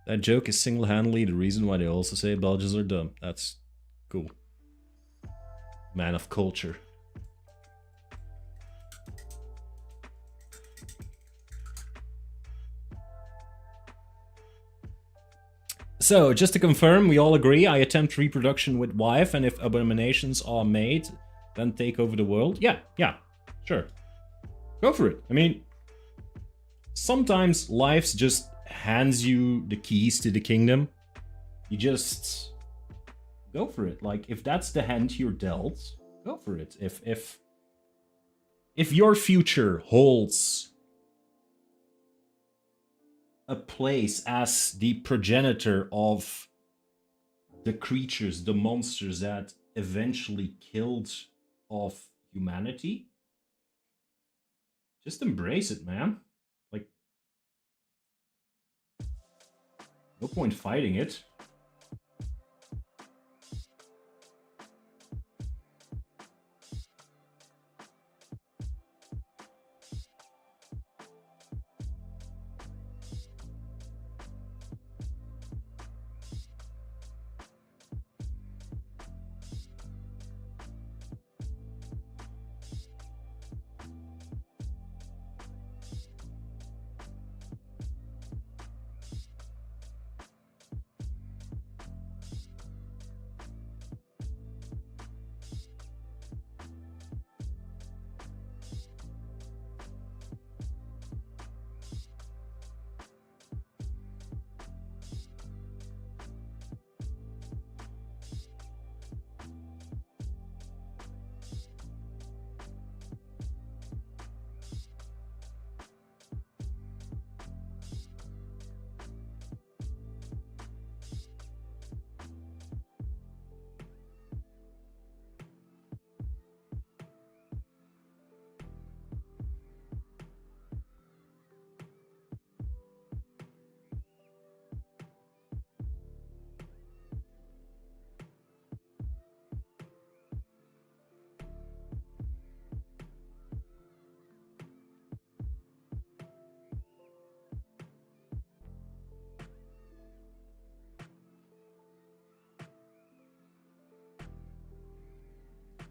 That joke is single-handedly the reason why they also say Belgians are dumb. That's cool. Man of culture. So, just to confirm, we all agree I attempt reproduction with wife, and if abominations are made, then take over the world? Yeah, sure. Go for it. I mean, sometimes life just hands you the keys to the kingdom. You just go for it. Like, if that's the hand you're dealt, go for it. If your future holds a place as the progenitor of the creatures, the monsters that eventually killed off humanity, just embrace it, man. Like, no point fighting it.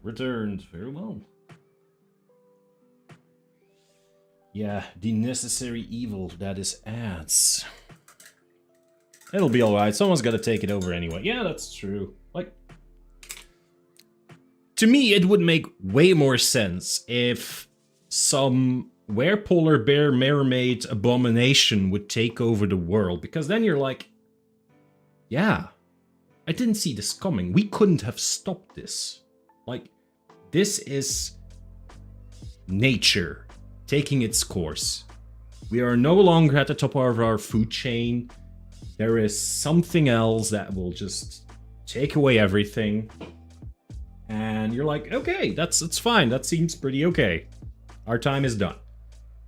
returned. Very well. Yeah, the necessary evil that is ads. It'll be alright. Someone's gotta take it over anyway. Yeah, that's true. Like, to me, it would make way more sense if some were-polar bear mermaid abomination would take over the world. Because then you're like, yeah, I didn't see this coming. We couldn't have stopped this. Like, this is nature taking its course. We are no longer at the top of our food chain. There is something else that will just take away everything. And you're like, okay, that's fine. That seems pretty okay. Our time is done.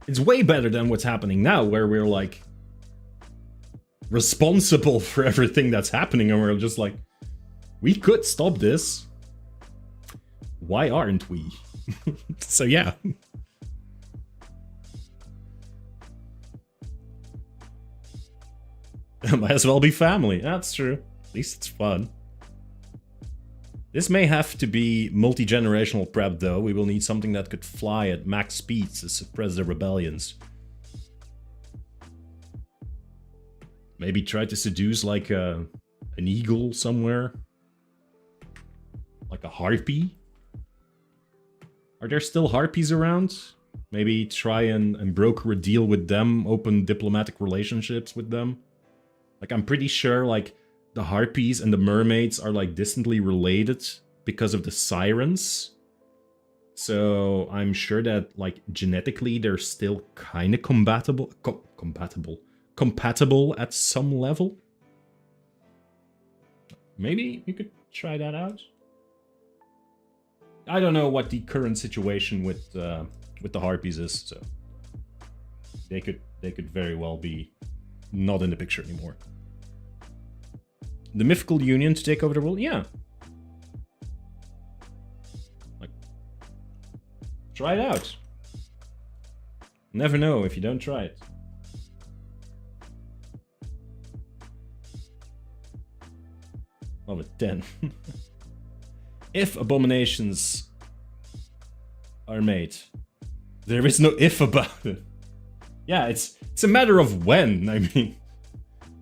It's way better than what's happening now, where we're like responsible for everything that's happening, and we're just like, we could stop this. Why aren't we? So yeah. Might as well be family. That's true. At least it's fun. This may have to be multi-generational prep, though. We will need something that could fly at max speeds to suppress the rebellions. Maybe try to seduce like an eagle somewhere. Like a harpy. Are there still harpies around? Maybe try and broker a deal with them, open diplomatic relationships with them. Like, I'm pretty sure, like, the harpies and the mermaids are, like, distantly related because of the sirens. So, I'm sure that, like, genetically they're still kind of compatible at some level. Maybe you could try that out. I don't know what the current situation with the harpies is, so they could very well be not in the picture anymore. The mythical union to take over the world? Yeah. Like, try it out. Never know if you don't try it. Love it. 10. If abominations are made, there is no if about it. Yeah, it's a matter of when. I mean,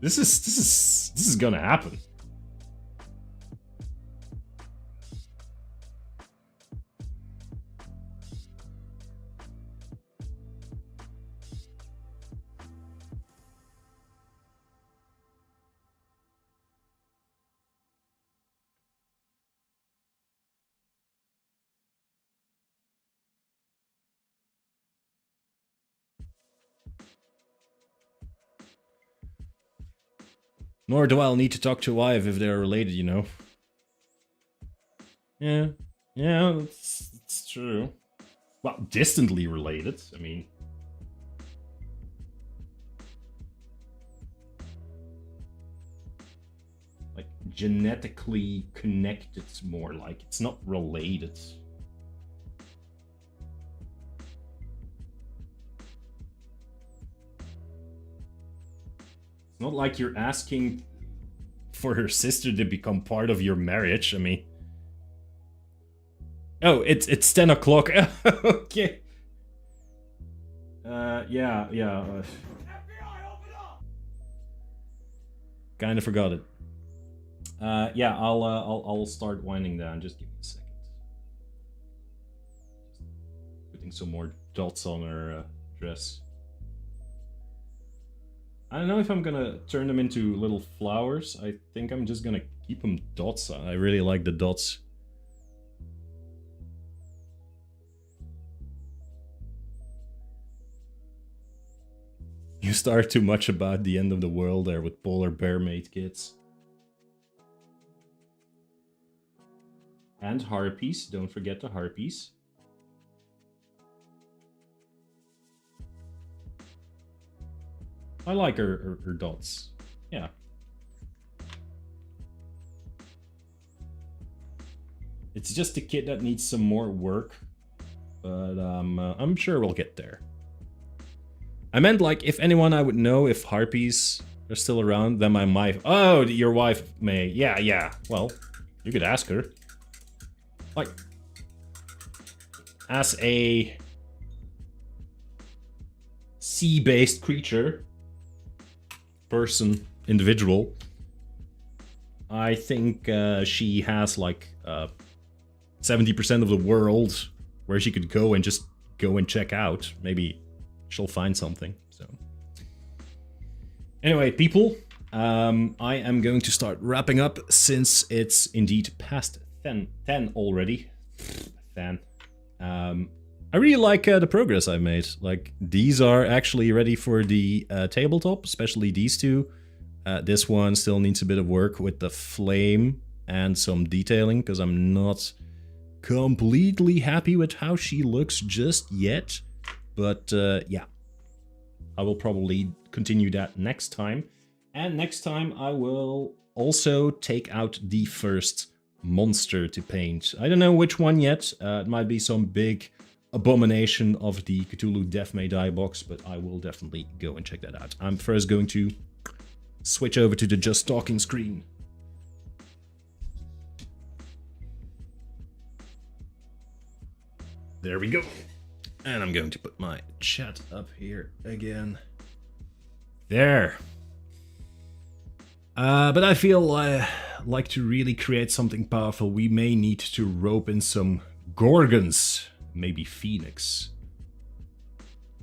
this is gonna happen. Nor do I need to talk to wife if they're related, you know. Yeah, it's true. Well, distantly related, I mean. Like, genetically connected more, like, it's not related. It's not like you're asking for her sister to become part of your marriage. I mean, oh, it's 10 o'clock. Okay. Yeah. Kind of forgot it. Yeah, I'll start winding down. Just give me a second. Putting some more dots on her dress. I don't know if I'm gonna turn them into little flowers. I think I'm just gonna keep them dots. I really like the dots. You start too much about the end of the world there with polar bear mate kids. And harpies, don't forget the harpies. I like her dots. Yeah. It's just a kid that needs some more work. But I'm sure we'll get there. I meant, like, if anyone I would know if harpies are still around, then my wife... Oh, your wife may... Yeah. Well, you could ask her. Like, as a sea-based creature, person, individual, I think she has like 70% of the world where she could go and just go and check out. Maybe she'll find something. So anyway, people, I am going to start wrapping up since it's indeed past 10 already. 10. I really like the progress I've made. Like, these are actually ready for the tabletop, especially these two. This one still needs a bit of work with the flame and some detailing, because I'm not completely happy with how she looks just yet. But yeah, I will probably continue that next time. And next time I will also take out the first monster to paint. I don't know which one yet. It might be some big abomination of the Cthulhu Death May Die box, but I will definitely go and check that out. I'm first going to switch over to the Just Talking screen. There we go. And I'm going to put my chat up here again. There. But I feel like to really create something powerful, we may need to rope in some Gorgons. Maybe Phoenix.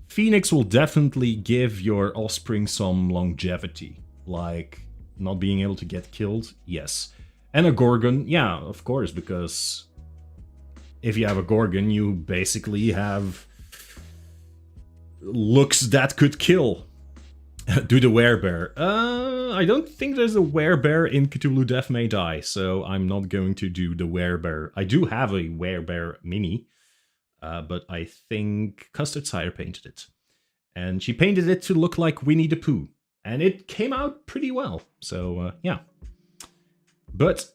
Phoenix will definitely give your offspring some longevity. Like, not being able to get killed, yes. And a Gorgon, yeah, of course, because if you have a Gorgon, you basically have looks that could kill. Do the werebear. I don't think there's a werebear in Cthulhu Death May Die, so I'm not going to do the werebear. I do have a werebear mini, but I think Custard Sire painted it. And she painted it to look like Winnie the Pooh. And it came out pretty well, so yeah. But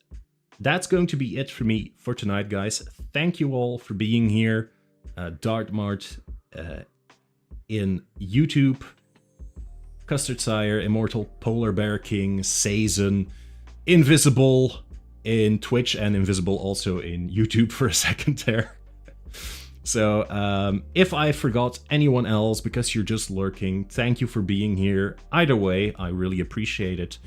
that's going to be it for me for tonight, guys. Thank you all for being here. Dartmart in YouTube, Custard Sire, Immortal Polar Bear King, Sazen, Invisible in Twitch, and Invisible also in YouTube for a second there. So if I forgot anyone else because you're just lurking, thank you for being here. Either way, I really appreciate it.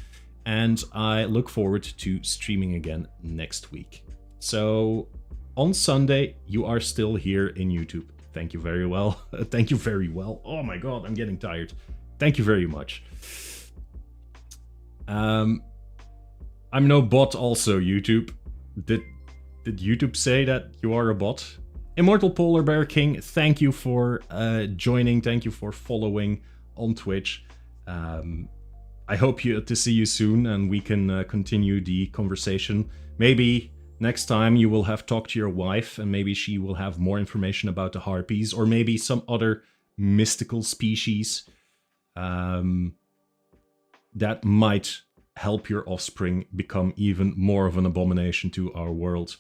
And I look forward to streaming again next week. So on Sunday, you are still here in YouTube. Thank you very well. Thank you very well. Oh my god, I'm getting tired. Thank you very much. I'm no bot also, YouTube. Did YouTube say that you are a bot? Immortal Polar Bear King, thank you for joining. Thank you for following on Twitch. I hope to see you soon and we can continue the conversation. Maybe next time you will have talked to your wife and maybe she will have more information about the harpies or maybe some other mystical species that might help your offspring become even more of an abomination to our world.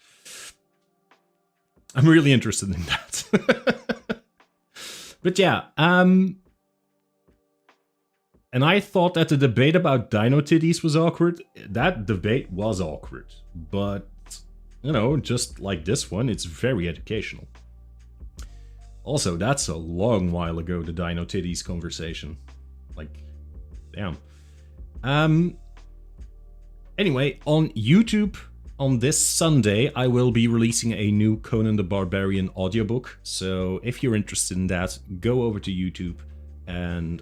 I'm really interested in that. But yeah, and I thought that the debate about dino titties was awkward. That debate was awkward. But, you know, just like this one, it's very educational. Also, that's a long while ago, the dino titties conversation. Like, damn. Anyway, on YouTube, on this Sunday, I will be releasing a new Conan the Barbarian audiobook. So if you're interested in that, go over to YouTube and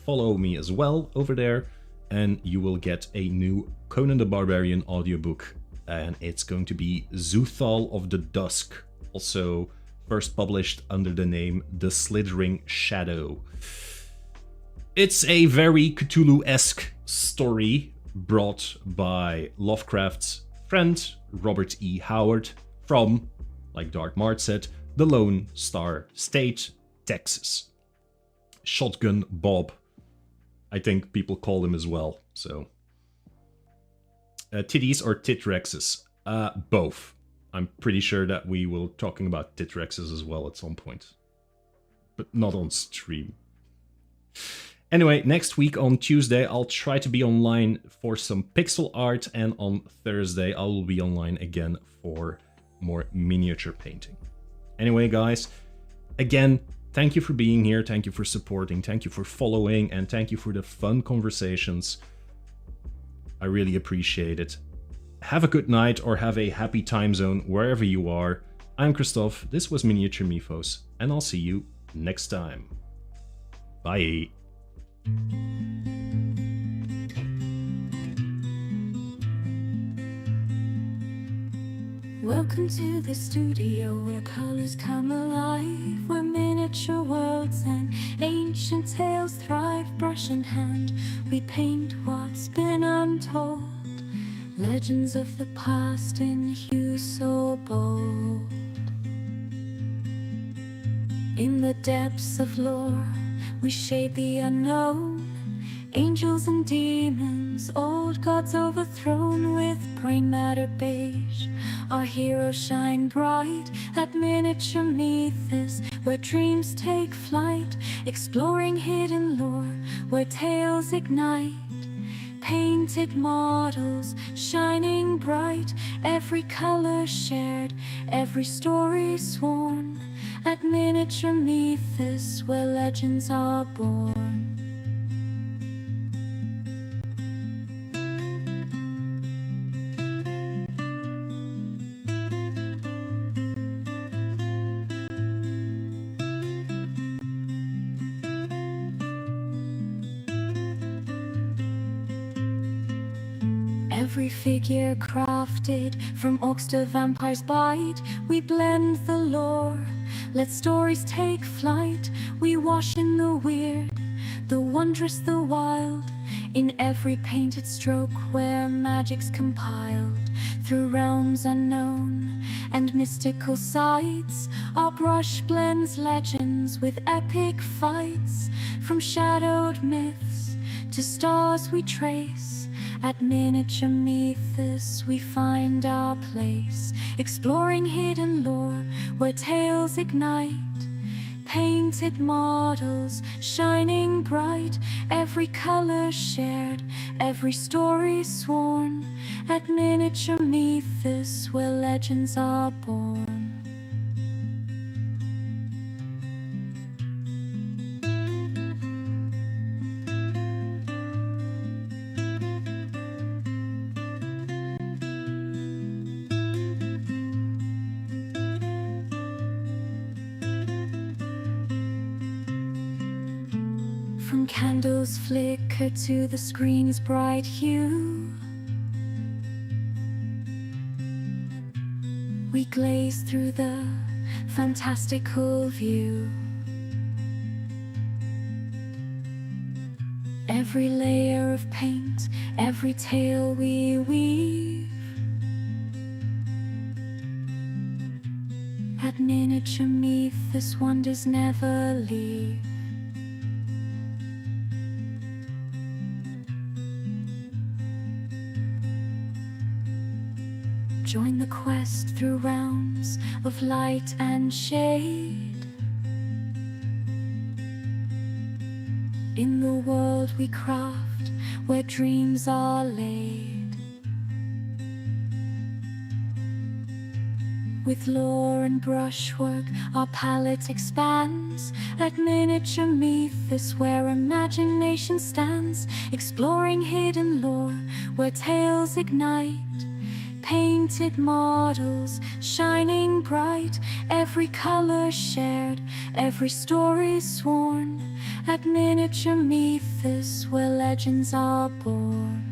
follow me as well over there. And you will get a new Conan the Barbarian audiobook. And it's going to be Zuthal of the Dusk. Also first published under the name The Slithering Shadow. It's a very Cthulhu-esque story brought by Lovecraft's friend Robert E. Howard from, like Dartmart said, the Lone Star State, Texas. Shotgun Bob, I think people call him as well. So, titties or titrexes? Both. I'm pretty sure that we will talking about titrexes as well at some point, but not on stream. Anyway, next week on Tuesday, I'll try to be online for some pixel art, and on Thursday, I will be online again for more miniature painting. Anyway, guys, again, thank you for being here, thank you for supporting, thank you for following, and thank you for the fun conversations. I really appreciate it. Have a good night or have a happy time zone wherever you are. I'm Christoph, this was Miniature Mythos, and I'll see you next time. Bye. Welcome to the studio where colors come alive, where miniature worlds and ancient tales thrive. Brush in hand, we paint what's been untold, legends of the past in hue so bold. In the depths of lore, we shade the unknown, angels and demons, old gods overthrown. With brain matter beige, our heroes shine bright. At Miniature Mythos, where dreams take flight, exploring hidden lore, where tales ignite. Painted models, shining bright, every color shared, every story sworn. At Miniature Mythos, where legends are born. Every figure crafted, from orcs to vampires bite. We blend the lore, let stories take flight. We wash in the weird, the wondrous, the wild, in every painted stroke where magic's compiled. Through realms unknown and mystical sights, our brush blends legends with epic fights. From shadowed myths to stars we trace, at Miniature Mythos we find our place. Exploring hidden lore where tales ignite. Painted models, shining bright, every color shared, every story sworn. At Miniature Mythos, where legends are born. From candles flicker to the screen's bright hue, we glaze through the fantastical view. Every layer of paint, every tale we weave. At Miniature Mythos, wonders never leave. Join the quest through realms of light and shade. In the world we craft, where dreams are laid. With lore and brushwork, our palette expands. At Miniature Mythos, where imagination stands. Exploring hidden lore, where tales ignite. Painted models, shining bright, every color shared, every story sworn. At Miniature Mythos, where legends are born.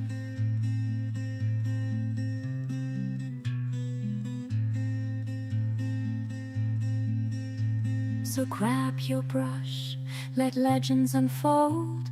So grab your brush, let legends unfold.